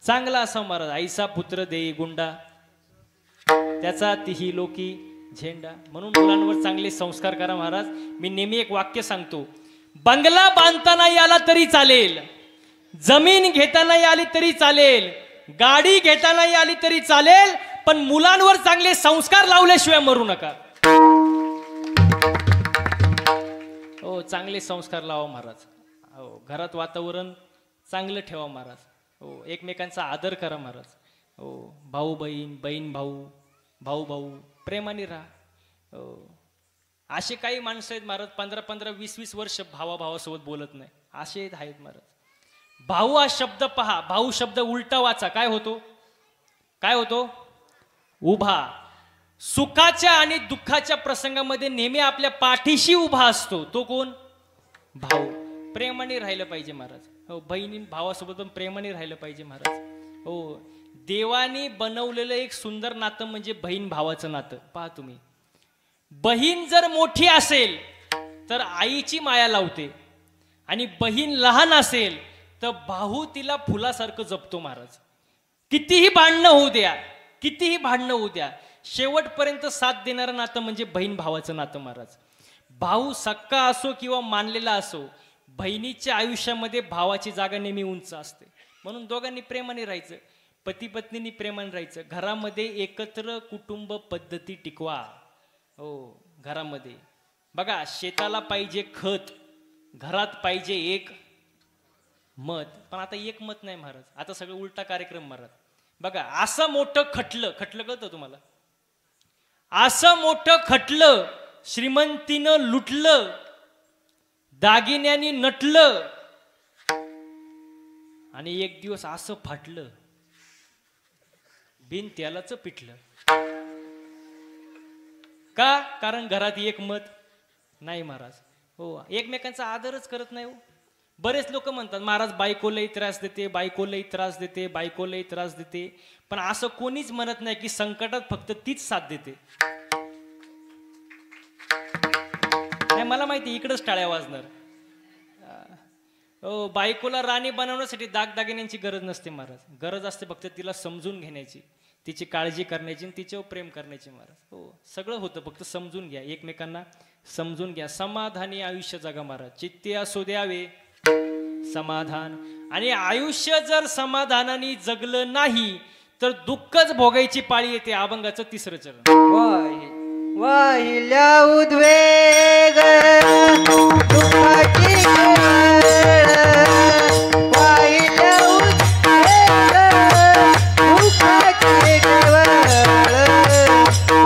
चांगला असावं महाराज. ऐसा पुत्र देई गुंडा, त्याचा तिही लोकी झेंडा. म्हणून मुलांवर चांगले संस्कार करा महाराज. मी नेहमी एक वाक्य सांगतो, बंगला बांधताना आला तरी चालेल, जमीन घेताना आली तरी चालेल, गाडी घेताना आली तरी चालेल, पण मुलांवर चांगले संस्कार लावल्याशिवाय मरू नका. हो, चांगले संस्कार लावा महाराज. हो, घरात वातावरण चांगलं ठेवा महाराज. हो, एकमेकांचा आदर करा महाराज. हो, भाऊ बहीण, बहीण भाऊ, भाऊ भाऊ प्रेमाने राहा. हो, असे काही माणसं आहेत महाराज 15-15, 20-20 वर्ष भावासोबत बोलत नाही, असे आहेत महाराज. भाऊ हा शब्द पहा, भाऊ शब्द उलटा वाचा, काय होतो? काय होतो? उभा. सुखाच्या आणि दुःखाच्या प्रसंगामध्ये नेहमी आपल्या पाठीशी उभा असतो. तो कोण? भाऊ. प्रेमाने राहिलं पाहिजे महाराज. हो, बहिणी भावासोबत पण प्रेमाने राहिलं पाहिजे महाराज. हो, देवाने बनवलेलं एक सुंदर नातं म्हणजे बहीण भावाचं नातं. पहा तुम्ही, बहीण जर मोठी असेल तर आईची माया लावते, आणि बहीण लहान असेल तर भाऊ तिला फुलासारखं जपतो महाराज. कितीही भांडणं होऊ द्या, कितीही भांडणं होऊ द्या, शेवटपर्यंत साथ देणारं नातं म्हणजे बहीण भावाचं नातं महाराज. भाऊ सक्का असो किंवा मानलेला असो, बहिणीच्या आयुष्यामध्ये भावाची जागा नेहमी उंच असते. म्हणून दोघांनी प्रेमाने राहायचं, पती पत्नींनी प्रेमाने राहायचं. घरामध्ये एकत्र कुटुंब पद्धती टिकवा. हो, घरामध्ये. बघा, शेताला पाहिजे खत, घरात पाहिजे एक मत. पण आता एक मत नाही महाराज, आता सगळं उलटा कार्यक्रम महाराज. बघा, असं मोठं खटलं कळतं तुम्हाला? असं मोठं खटलं, श्रीमंतीनं लुटलं, दागिन्यांनी नटलं, आणि एक दिवस असं फाटलं, बिन त्यालाच पिटलं. का? कारण घरात एक मत नाही महाराज. हो, एकमेकांचा आदरच करत नाही. हो, बरेच लोक म्हणतात महाराज बायकोलाही त्रास देते, बायकोलाही त्रास देते, बायकोलाही त्रास देते. पण असं कोणीच म्हणत नाही की संकटात फक्त तीच साथ देते. नाही, मला माहिती इकडंच टाळ्या वाजणार. बायकोला राणी बनवण्यासाठी दागदागिन्यांची गरज नसते महाराज. गरज असते फक्त तिला समजून घेण्याची, तिची काळजी करण्याची आणि तिच्यावर प्रेम करण्याची महाराज. हो, सगळं होतं, फक्त समजून घ्या, एकमेकांना समजून घ्या. समाधानी आयुष्य जगा महाराज. चित्ते असू द्यावे समाधान. आणि आयुष्य जर समाधानाने जगलं नाही तर दुःखच भोगायची पाळी येते. अभंगाचं 3रं चरण. वाहिल्या उद्वेग दुःखाची केवळ, वाहिल्या उद्वेग दुःखाची केवळ,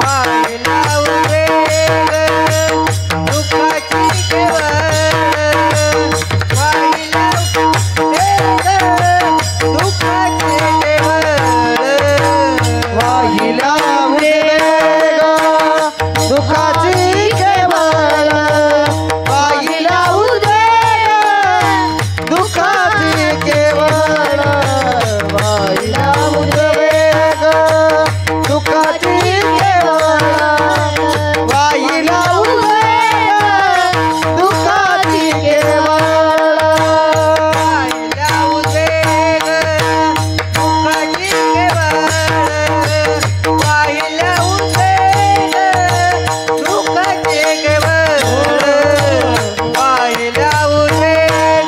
वाहिल्या उद्वेग दुःखाची केवळ, वाहिल्या उद्वेग दुःखाची केवळ, वाहिल्या उद्वेग दुःखाची केवळ, वाहिल्या उद्वेग दुःखाची केवळ, वाहिल्या उद्वेग दुःखाची केवळ, वाहिल्या उद्वेग दुःखाची केवळ, वाहिल्या उद्वेग दुःखाची केवळ, वाहिल्या उद्वेग दुःखाची केवळ, वाहिल्या उद्वेग दुःखाची केवळ, वाहिल्या उद्वेग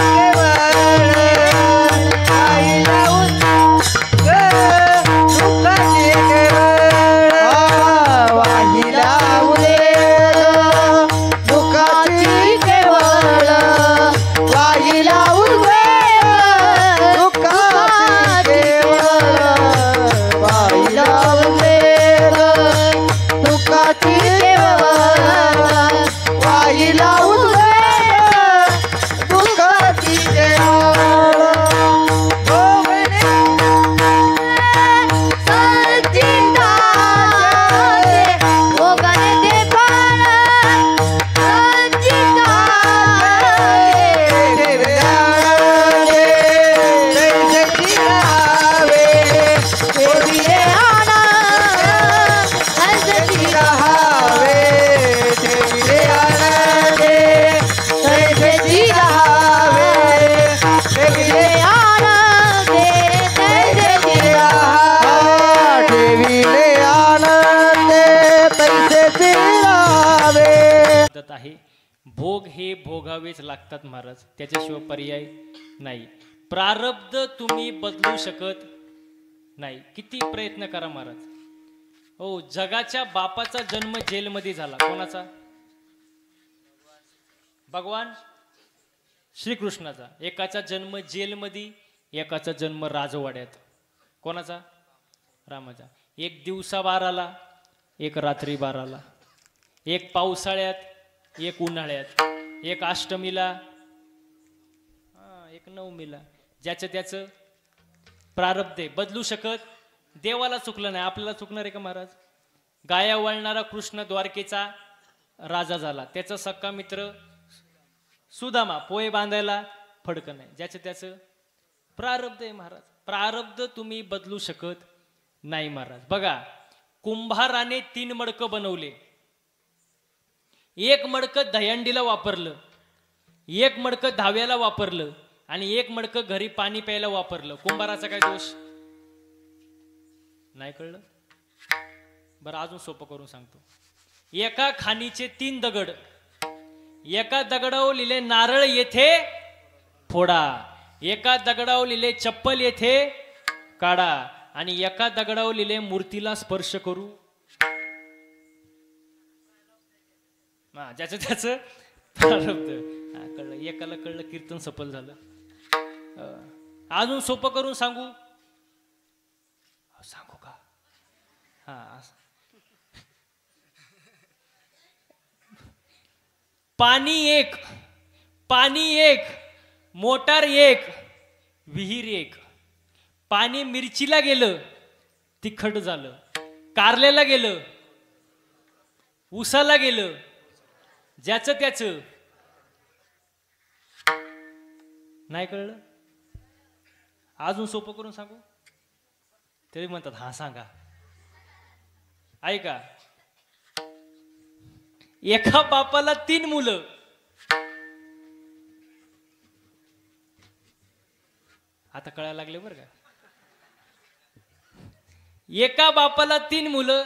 दुःखाची केवळ, वाहिल्या उद्वेग दुःखाची केवळ, वाहिल्या उद्वेग दुःखाची केवळ, वाहिल्या उद्वेग दुःखाची केवळ, वाहिल्या उद्वेग दुःखाची केवळ. आहे. भोग हे भोगावेच लागतात महाराज, त्याच्याशिवाय पर्याय नाही. प्रारब्ध तुम्ही बदलू शकत नाही, किती प्रयत्न करा महाराज. हो, जगाच्या बापाचा जन्म जेलमध्ये झाला. कोणाचा? भगवान श्रीकृष्णाचा. एकाचा जन्म जेलमध्ये, एकाचा जन्म राजवाड्यात. कोणाचा? रामाचा. एक दिवसा बाराला, एक रात्री बाराला, एक पावसाळ्यात, एक उन्हाळ्यात, एक अष्टमीला, एक नवमीला. ज्याचं त्याचं प्रारब्ध आहे, बदलू शकत. देवाला चुकलं नाही, आपल्याला चुकणार आहे का महाराज? गाया वळणारा कृष्ण द्वारकेचा राजा झाला, त्याचा सक्का मित्र सुदामा पोहे बांधायला फडकं नाही. ज्याचं त्याचं प्रारब्ध आहे महाराज. प्रारब्ध तुम्ही बदलू शकत नाही महाराज. बघा, कुंभाराने 3 मडकं बनवले. एक मडकं दहीहंडीला वापरलं, एक मडकं धाव्याला वापरलं, आणि एक मडकं घरी पाणी प्यायला वापरलं. कुंभाराचा काय दोष? नाही कळलं? बरं, अजून सोपं करून सांगतो. एका खाणीचे 3 दगड. एका दगडावर लिहिले नारळ येथे फोडा, एका दगडावर लिहिले चप्पल येथे काढा, आणि एका दगडावर लिहिले मूर्तीला स्पर्श करू हा ज्याचं त्याचं प्रारब्ध. हा कळलं, एकाला कळलं, कीर्तन सफल झालं. अजून सोपं करून सांगू सांगू का? हा पाणी एक मोटार एक विहीर एक. पाणी मिरचीला गेलं तिखट झालं, कारल्याला गेलं उसाला गेलं, ज्याचं त्याचं. नाही कळलं? अजून सोपं करून सांगू? तरी म्हणतात हा सांगा. ऐका, एका बापाला 3 मुलं. आता कळायला लागले बरं का? एका बापाला 3 मुलं.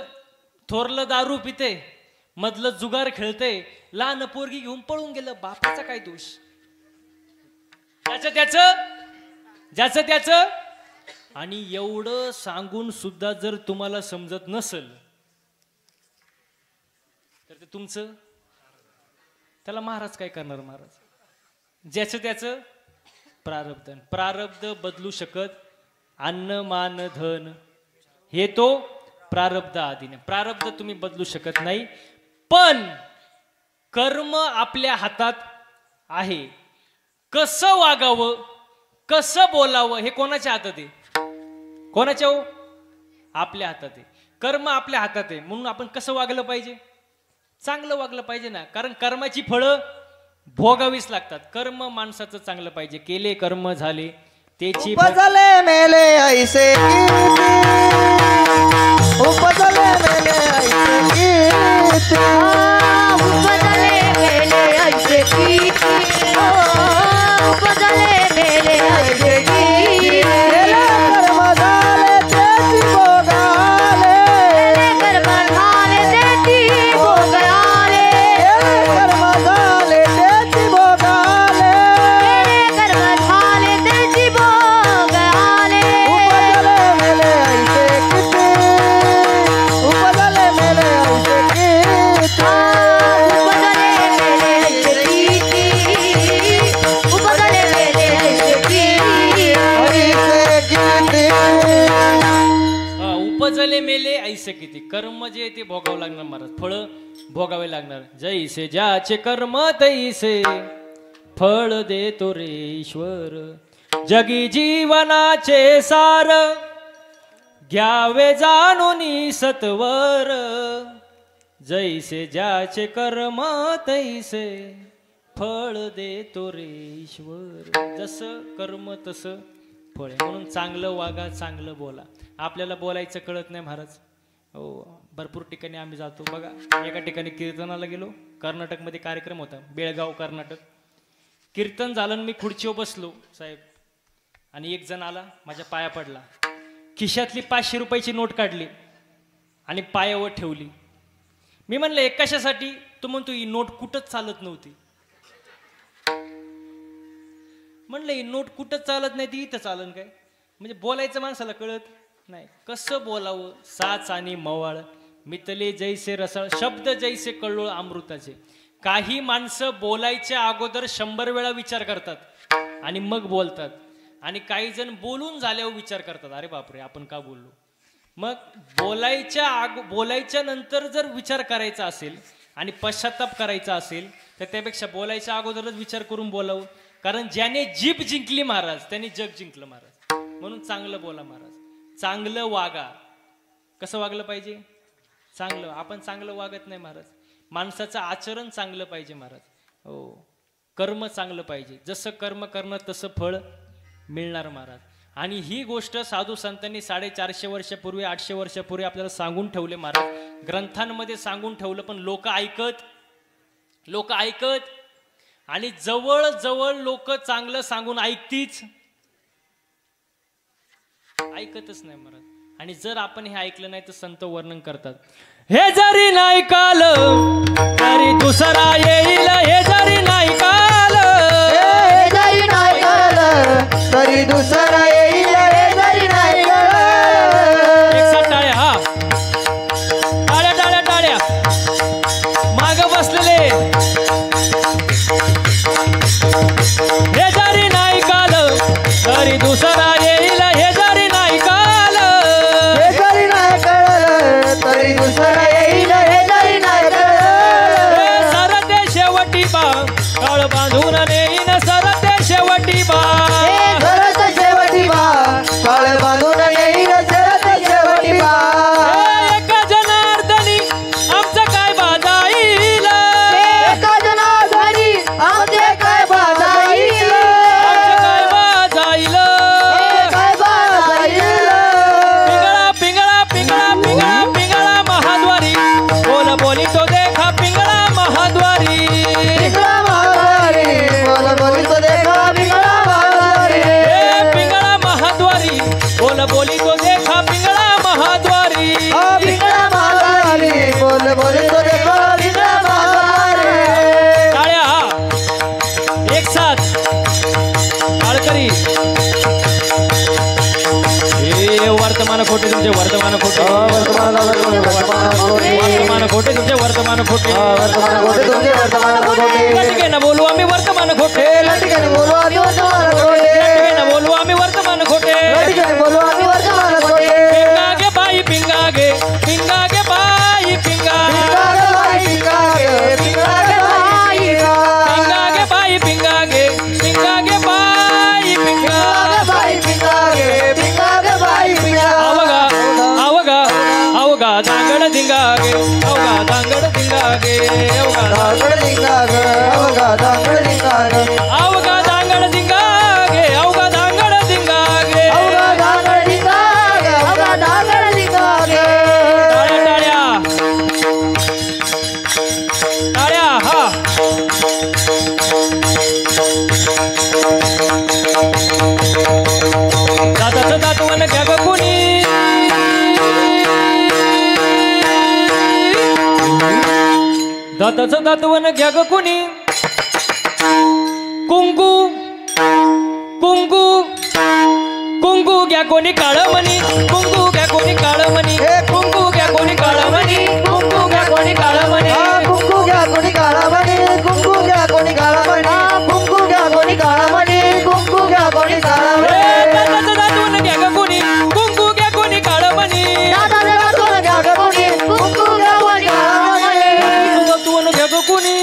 थोरलं दारू पिते, मधलं जुगार खेळते, लहान पोरगी घेऊन पळून गेलं. बापाचा काय दोष? ज्याचं त्याचं. आणि एवढं सांगून सुद्धा जर तुम्हाला समजत नसल तर ते तुमचं. त्याला महाराज काय करणार? महाराज ज्याचं त्याचं प्रारब्ध. प्रारब्ध बदलू शकत अन्न मान धन हे तो प्रारब्ध आधीने. प्रारब्ध तुम्ही बदलू शकत नाही, पण कर्म आपल्या हातात आहे. कसं वागावं, कसं बोलावं हे कोणाच्या हातात आहे? कोणाच्या? हो, आपल्या हातात आहे. कर्म आपल्या हातात आहे, म्हणून आपण कसं वागलं पाहिजे? चांगलं वागलं पाहिजे ना, कारण कर्माची फळं भोगावीच लागतात. कर्म माणसाचं चांगलं पाहिजे. केले कर्म झाले त्याची उपजले मेले ऐसे कीर्ती, उपजले मेले ऐसे कीर्ती, उपजले मेले ऐसे कीर्ती, उपजले मेले ऐसे कीर्ती. केले कर्म झाले त्याची भोगाले, कर्म झाले त्याची भोगाले, कर्म झाले त्याची भोगाले, कर्म झाले त्याची भोगाले. उपजले मेले ऐसे कीर्ती, उपजले मेले ऐसे कीर्ती. उपजले मेले ऐसे कीर्ती, उपजले मेले ऐसे कीर्ती. उपजले मेले ऐसे किती. कर्म जे ते भोगावं लागणार महाराज, फळ भोगावे लागणार. जैसे ज्याचे कर्म तैसे फळ देतो रे ईश्वर. जगी जीवनाचे सार घ्यावे जाणून सत्वर. जैसे ज्याचे कर्म तैसे फळ देतो रे ईश्वर. जसं कर्म तसं फळ आहे. म्हणून चांगलं वागा, चांगलं बोला. आपल्याला बोलायचं कळत नाही महाराज. हो, भरपूर ठिकाणी आम्ही जातो बघा. एका ठिकाणी कीर्तनाला गेलो, कर्नाटकमध्ये कार्यक्रम होता, बेळगाव कर्नाटक. कीर्तन झालं, मी खुर्चीवर बसलो साहेब, आणि एक जण आला, माझ्या पाया पडला. खिशातली 500 रुपयाची नोट काढली आणि पायावर ठेवली. मी म्हणलं एक कशासाठी? तो म्हणतो ही नोट कुठंच चालत नव्हती. म्हणलं ही नोट कुठंच चालत नाही, ती इथं चालन काय? म्हणजे बोलायचं माणसाला कळत नाही. कसं बोलावं? साच आणि मवाळ मितले जैसे रसाळ, शब्द जैसे कल्लोळ अमृताचे. काही माणसं बोलायच्या अगोदर 100 वेळा विचार करतात आणि मग बोलतात, आणि काही जण बोलून झाल्यावर विचार करतात, अरे बापरे आपण का बोललो. मग बोलायच्या नंतर जर विचार करायचा असेल आणि पश्चाताप करायचा असेल तर त्यापेक्षा बोलायच्या अगोदरच विचार करून बोलावं. कारण ज्याने जीभ जिंकली महाराज त्याने जग जिंकलं महाराज. म्हणून चांगलं बोला महाराज, चांगलं वागा. कसं वागलं पाहिजे? चांगलं. आपण चांगलं वागत नाही महाराज. माणसाचं आचरण चांगलं पाहिजे महाराज. हो, कर्म चांगलं पाहिजे. जसं कर्म करणं तसं फळ मिळणार महाराज. आणि ही गोष्ट साधू संतांनी 450 वर्षापूर्वी 800 वर्षापूर्वी आपल्याला सांगून ठेवले महाराज. ग्रंथांमध्ये सांगून ठेवलं, पण लोक ऐकत आणि जवळ जवळ लोक चांगलं सांगून ऐकतच नाही महाराज. आणि जर आपण हे ऐकलं नाही तर संत वर्णन करतात, हे जरी नाही काल तरी दुसरा येईल, हे जरी नाही काल, हे जरी नाही कळलं तरी दुसरं येईल, हे जरी नाही कळलं. एकसाथ टाळ्या. हा, टाळ्या टाळ्या टाळ्या. माग बसलेले वर्तमान खोटे वर्तमान खोटे तुमचे वर्तमान खोटे लटके न बोलू आम्ही वर्तमान खोटे लटके न बोलू आम्ही वर्तमान खोटे पिंगा गे बाई पिंगा गे बाई पिंगा पिंगा गे बाई पिंगा गे बाई पिंगा अवगा दांगड दिंगा गे अवगा दांगड दिंगा गे अवगा दांगड दिंगा गे अवगा दांगड दिंगा गे अवगा दांगड दिंगा गे अवगा दांगड दिंगा गे अवगा दांगड दिंगा गे अवगा दांगड दिंगा गे टाळ्या टाळ्या हा दादाचं दातवन घ्या ग कोणी दादाचं दातवन घ्या ग कोणी कुंकू कुंकू कुंकू घ्या कोणी काळ मणी कुंकू घ्या कोणी काळ मणी कुंकू घ्या कोणी काळ मणी कुंकू घ्या कोणी काळ मणी कुंकू घ्या कोणी काळा म्हणे कुंकू घ्या कोणी काळा म्हणे कुंकू घ्या कोणी काळा म्हणे कुंकू घ्या कोणी काळा म्हणे दादाचं दातवन घ्या ग कोणी कुंकू घ्या कोणी काळ मणी कुंकू घ्या कोणी काळा म्हणे दातवन घ्या ग कोणी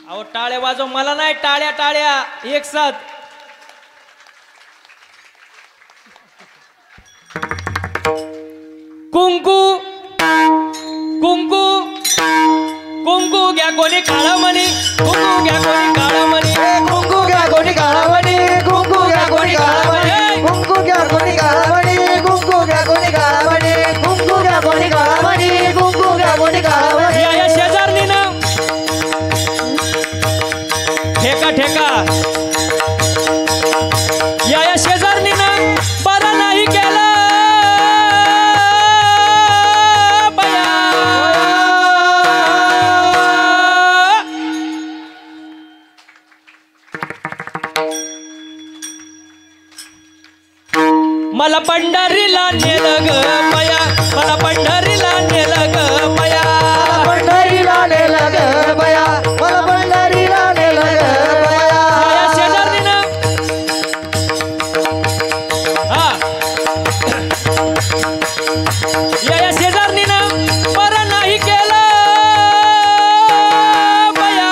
अहो टाळ्या वाजव मला नाही टाळ्या टाळ्या एक साथ कुंकू कुंकू कुंकू घ्या कोणी काळा मणी कुंकू घ्या कोणी काळा मणी कुंकू घ्या कोणी काळा म्हणे कुंकू घ्या कोणी काळा म्हणे कुंकू घ्या कोणी काळा म्हणे कुंकू घ्या कोणी काळा म्हणे कुंकू घ्या कोणी काळा म्हणे कुंकू घ्या कोणी काळा म्हणे या शेजारणीनं ठेका ठेका या शेजारणीनं बरं नाही केलं बया मला पंढरीला नेलं ग बया मला पंढरीला नेलं ग बया पंढरीला नेलं ग बया मला पंढरीला नेलं ग बया या शेजारणीनं हा या शेजारणीनं बरं नाही केलं बया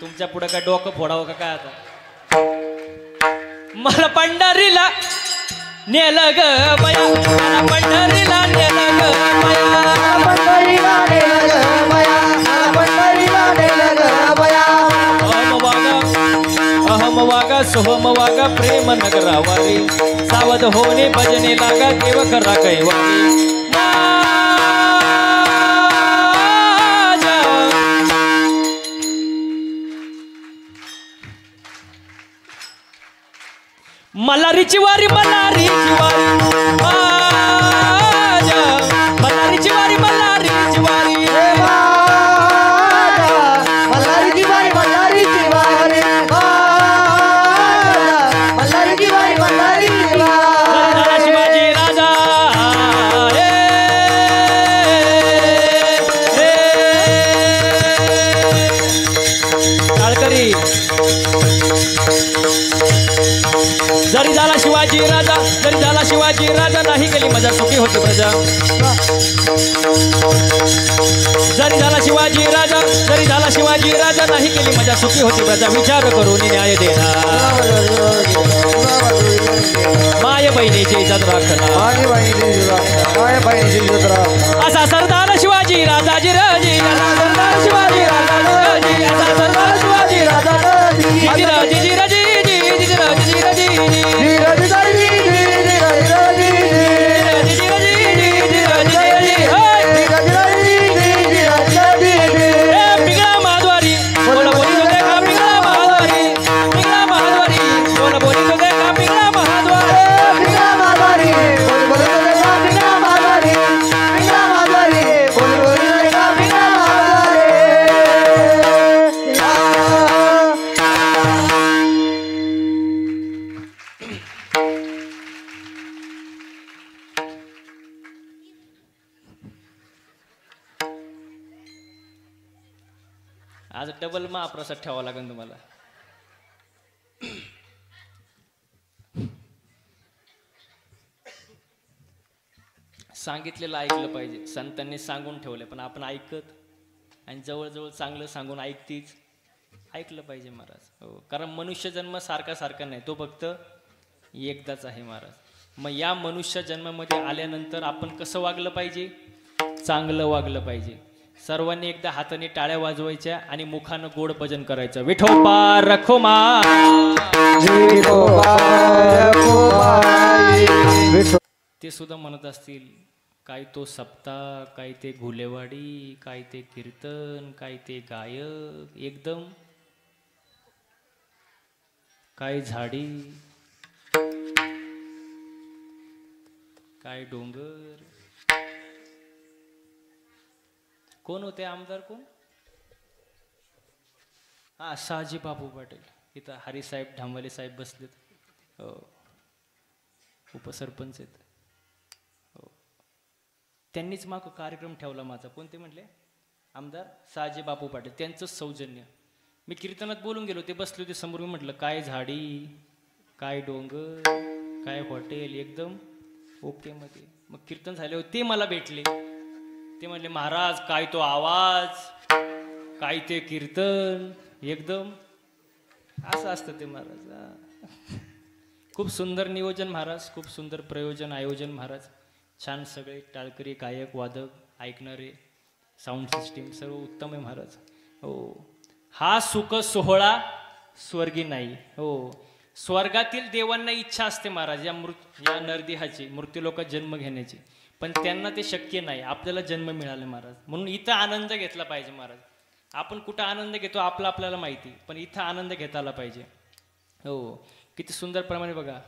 तुमच्या पुढे काय डोकं फोडावं का काय आता मला पंढरीला नेलं ग बया मला पंढरीला नेलं ग बया पंढरीला नेलं ग बया मला पंढरीला नेलं ग बया अहम वागा सोहम वागा प्रेम नगरावारी सावध होणे भजने लागा देव करा कैवारी मल्हारीची वारी मल्हारीची वारी माझ्या मल्हारीची वारी मल्हारीची वारी मल्हारीची वारी मल्हारीची वारी मल्हारीची वारी मल्हारीची वारी शिवाजी राजा टाळकरी जरी झाला शिवाजी राजा जरी झाला शिवाजी राजा नाही केली मजा सुखी होती प्रजा जरी झाला शिवाजी राजा जरी झाला शिवाजी राजा नाही केली मजा सुखी होती प्रजा विचार करून न्याय देणार माय बहिणीची इज्जत राखणार असा सरदार शिवाजी राजाजी राजी असा सरदार शिवाजी राजाजी राजी असा सरदार शिवाजी राजाजी राजी जी राजी जी जी राजी जी राजी आज डबल महाप्रसाद ठेवावा लागेल तुम्हाला. सांगितलेलं ऐकलं पाहिजे. संतांनी सांगून ठेवले पण आपण ऐकत आणि जवळजवळ चांगलं सांगून ऐकलं पाहिजे महाराज. हो, कारण मनुष्य जन्म सारखा नाही, तो फक्त एकदाच आहे महाराज. मग या मनुष्य जन्मामध्ये आल्यानंतर आपण कसं वागलं पाहिजे? चांगलं वागलं पाहिजे. सर्वांनी एकदा हाताने टाळ्या वाजवायच्या आणि मुखानं गोड भजन करायचं. विठोबा रखोमा, ते सुद्धा म्हणत असतील काय तो सप्ताह, काय ते घुलेवाडी, काय ते कीर्तन, काय ते गायक, एकदम काय झाडी, काय डोंगर. कोण होते आमदार? कोण? हा, शहाजी बापू पाटील. इथं हरिसाहेब ढामले साहेब बसलेत. हो, उपसरपंच आहेत. हो, त्यांनीच माग कार्यक्रम ठेवला माझा. कोणते म्हटले? आमदार शहाजी बापू पाटील. त्यांचंच सौजन्य. मी कीर्तनात बोलून गेलो, ते बसले होते समोर. मी म्हटलं काय झाडी, काय डोंगर, काय हॉटेल, एकदम ओके मध्ये. मग कीर्तन झाल्यावर ते मला भेटले. ते म्हणले महाराज काय तो आवाज, काय ते कीर्तन, एकदम असं असतं ते महाराज. खूप सुंदर नियोजन महाराज, खूप सुंदर प्रयोजन आयोजन महाराज. छान सगळे टाळकरी, गायक, वादक, ऐकणारे, साऊंड सिस्टीम सर्व उत्तम आहे महाराज. हो, हा सुख सोहळा स्वर्गी नाही. हो, स्वर्गातील देवांना इच्छा असते महाराज या नरदेहाची, मृत्यूलोकात जन्म घेण्याची, पण त्यांना ते शक्य नाही. आपल्याला जन्म मिळाले महाराज, म्हणून इथं आनंद घेतला पाहिजे महाराज. आपण कुठं आनंद घेतो आपल्याला माहिती, पण इथं आनंद घेता आला पाहिजे. हो, किती सुंदर प्रमाणे बघा.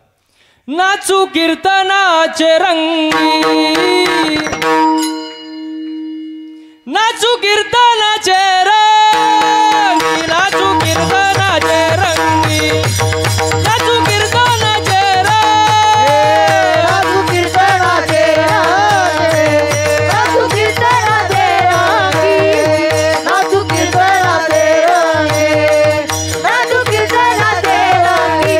नाचू कीर्तनाचे रंगी, नाचू कीर्तनाचे रंगी, नाचू कीर्तनाचे रंगी, नाचू कीर्तनाचे रंगी, नाचू कीर्तनाचे रंगी, नाचू कीर्तनाचे रंगी, नाचू कीर्तनाचे रंगी, नाचू कीर्तनाचे रंगी,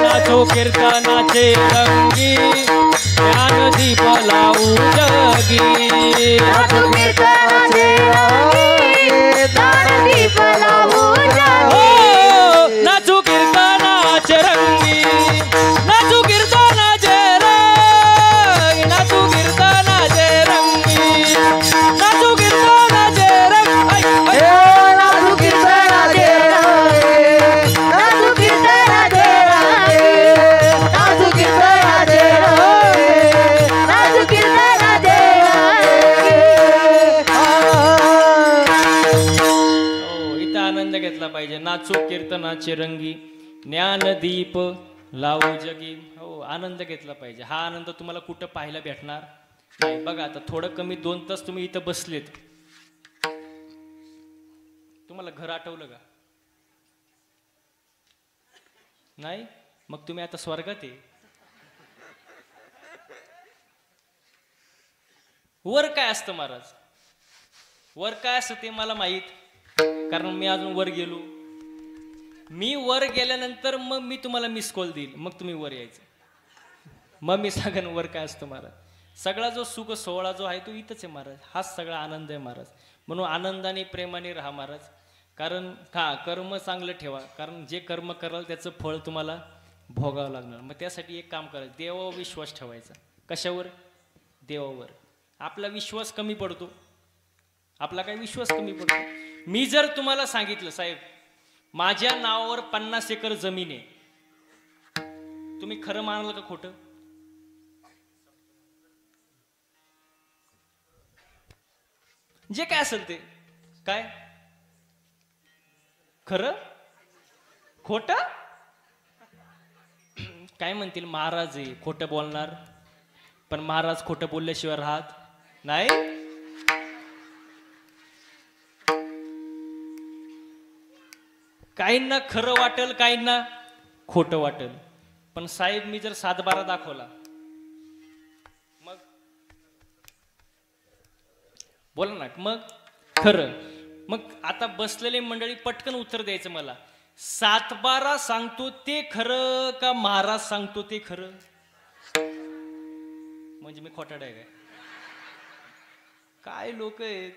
नाचो कीर्तनाचे रंगी, ज्ञानदीप लावू जगी. नाचू कीर्तनाचे रंगी, ज्ञानदीप लावू जगी. हो, नाचू कीर्तनाचे रंगी, नाचू कीर्तनाचे रंगी, नाचू कीर्तनाचे रंगी, नाचू कीर्तनाचे रंगी. नाचू कीर्तनाचे रंगी, नाचू कीर्तनाचे रंगी, नाचू कीर्तनाचे रंगी, नाचू कीर्तनाचे रंगी. हो, इथं आनंद घेतला पाहिजे. नाचू कीर्तनाचे रंगी, ज्ञानदीप लावू जगी. हो, आनंद घेतला पाहिजे. हा आनंद तुम्हाला कुठं पाहायला भेटणार नाही. बघा आता थोडं कमी 2 तास तुम्ही इथं बसलेत, तुम्हाला घर आठवलं का? नाही? मग तुम्ही आता स्वर्गात आहे. वर काय असतं महाराज? वर काय असतं ते मला माहीत, कारण मी अजून वर गेलो. मी वर गेल्यानंतर मग मी तुम्हाला मिस कॉल देईल, मग तुम्ही वर यायचं. मग मी सांगेन वर काय असतं महाराज. सगळा जो सुख सोहळा जो आहे तो इथंच आहे महाराज. हाच सगळा आनंद आहे महाराज. म्हणून आनंदाने प्रेमाने राहा महाराज. कारण कर्म चांगलं ठेवा, कारण जे कर्म कराल त्याचं फळ तुम्हाला भोगावं लागणार. मग त्यासाठी एक काम करायचं, देवावर विश्वास ठेवायचा. कशावर? देवावर. आपला विश्वास कमी पडतो, आपला काय विश्वास कमी पडतो. मी जर तुम्हाला सांगितलं साहेब माझ्या नावावर 50 एकर जमीन आहे, तुम्ही खरं मानाल का खोटं? जे काय असेल ते काय खरं खोटं? काय म्हणतील महाराज आहे खोटं बोलणार, पण महाराज खोटं बोलल्याशिवाय राहत नाही. काहींना खरं वाटेल, काहींना खोटं वाटेल, पण साहेब मी जर 7-12 दाखवला मग बोला ना, मग खरं. मग आता बसलेले मंडळी पटकन उत्तर द्यायचं मला. 7-12 सांगतो ते खरं का महाराज सांगतो ते खरं? म्हणजे मी खोटाड आहे काय लोक आहेत.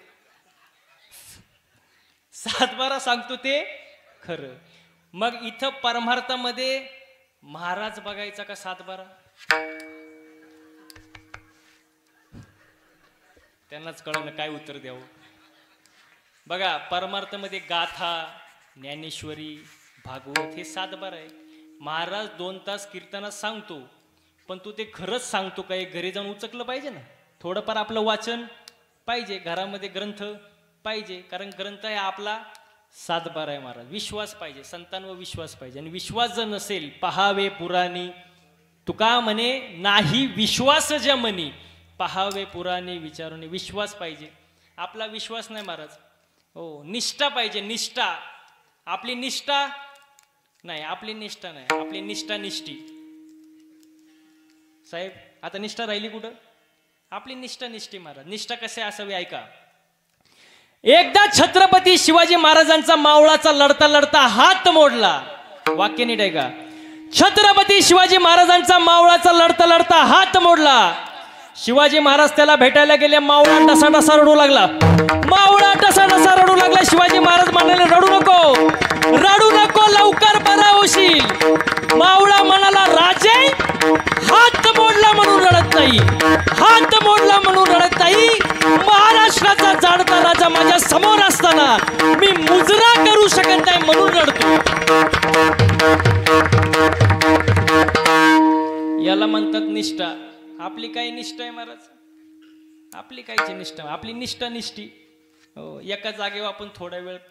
7-12 सांगतो ते खरं. मग इथं परमार्थामध्ये महाराज बघायचा का 7-12? त्यांनाच कळलं काय उत्तर द्यावं. बघा परमार्थामध्ये गाथा, ज्ञानेश्वरी, भागवत हे 7-12 आहे. महाराज 2 तास कीर्तनात सांगतो, पण तू ते खरंच सांगतो काय? घरी जाऊन उचकलं पाहिजे ना. थोडंफार आपलं वाचन पाहिजे, घरामध्ये ग्रंथ पाहिजे, कारण ग्रंथ आहे आपला 7-12 आहे महाराज. विश्वास पाहिजे, संतांवर विश्वास पाहिजे. आणि विश्वास जर नसेल पहावे पुराणी, तुका म्हणे नाही विश्वास ज्या म्हणी, पहावे पुराणे विचारून. विश्वास पाहिजे. आपला विश्वास नाही महाराज. हो, निष्ठा पाहिजे. निष्ठा, आपली निष्ठा नाही, आपली निष्ठा नाही, आपली निष्ठा निष्ठी. साहेब आता निष्ठा राहिली कुठं? आपली निष्ठा निष्ठी महाराज. निष्ठा कसे असावी ऐका. एकदा छत्रपती शिवाजी महाराजांचा मावळाचा लढता लढता हात मोडला. वाक्य नीट आहे का? छत्रपती शिवाजी महाराजांचा मावळाचा लढता लढता हात मोडला. शिवाजी महाराज त्याला भेटायला गेले. मावळा डसा डसा रडू लागला. मावळा डसा डसा रडू लागला. शिवाजी महाराज म्हणाले रडू नको, रडू नको, लवकर बरा होशील. मावळा म्हणाला राजे, हात मोडला म्हणून रडत नाही, हात मोडला म्हणून रडत नाही. महाराष्ट्राचा जाणता राजा माझ्या समोर असताना मी मुजरा करू शकत नाही म्हणून रडतो. याला म्हणतात निष्ठा. आपली काय निष्ठा आहे महाराज? आपली कायची निष्ठा? आपली निष्ठा निष्ठी. हो, एका जागेवर आपण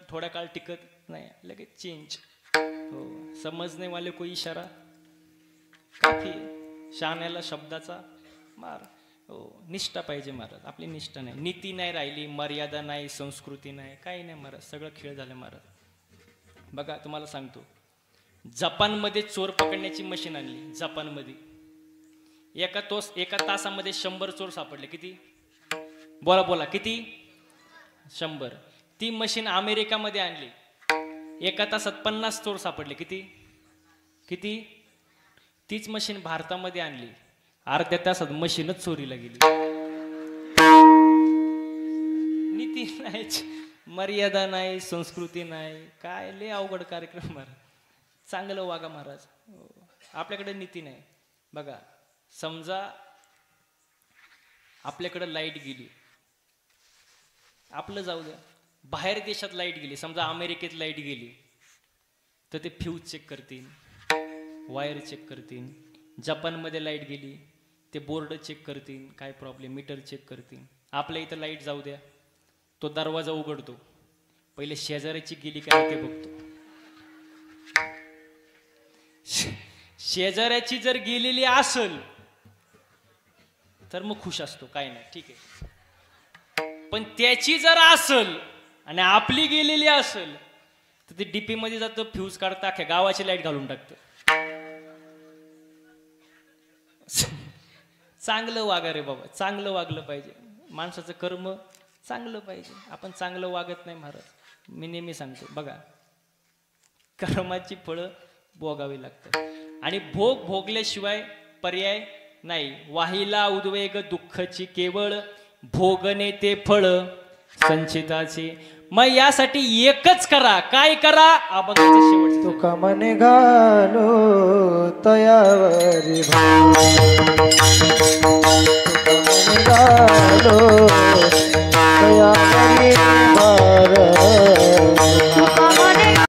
थोडा काळ टिकत नाही, लगेच चेंज. हो, समजने वाले कोई इशारा काफी. शहाण्याला शब्दाचा मार. हो, निष्ठा पाहिजे महाराज. आपली निष्ठा नाही, नीती नाही राहिली, मर्यादा नाही, संस्कृती नाही, काही नाही महाराज. सगळं खेळ झालं महाराज. बघा तुम्हाला सांगतो, जपानमध्ये चोर पकडण्याची मशीन आणली. जपानमध्ये एका तासामध्ये 100 चोर सापडले. किती? बोला बोला, किती? 100. ती मशीन अमेरिकामध्ये आणली. एका तासात 50 चोर सापडले. किती? किती? तीच मशीन भारतामध्ये आणली. अर्ध्या तासात मशीनच चोरीला गेली. नीती नाही, मर्यादा नाही, संस्कृती नाही, काय लय अवघड कार्यक्रम महाराज. चांगलं वागा महाराज. आपल्याकडे नीती नाही. बघा समजा आपल्याकडे लाईट गेली, आपलं जाऊ द्या, बाहेर देशात लाईट गेली, समजा अमेरिकेत लाईट गेली, तर ते फ्यूज चेक करतील, वायर चेक करतील. जपानमध्ये लाईट गेली, ते बोर्ड चेक करतील, काय प्रॉब्लेम, मीटर चेक करतील. आपल्या इथं लाईट जाऊ द्या, तो दरवाजा उघडतो, पहिले शेजाऱ्याची गेली काय ते बघतो. शेजाऱ्याची जर गेलेली असेल तर मग खुश असतो, काय नाही, ठीक आहे. पण त्याची जर असेल आणि आपली गेलेली असेल तर ते डीपी मध्ये जातं, फ्यूज काढतं, अख्ख्या गावाची लाईट घालून टाकतं. चांगलं वागा रे बाबा, चांगलं वागलं पाहिजे. माणसाचं कर्म चांगलं पाहिजे. आपण चांगलं वागत नाही महाराज. मी नेहमी सांगतो बघा, कर्माची फळं भोगावी लागतात आणि भोग भोगल्याशिवाय पर्याय नाही. वाहिला उद्वेग दुःखाची केवळ भोगणे ते फळ संचिताचे. मग यासाठी एकच करा. काय करा? अभंगाचं शेवट. तुका मने घालो तयावरी तुका मने घालो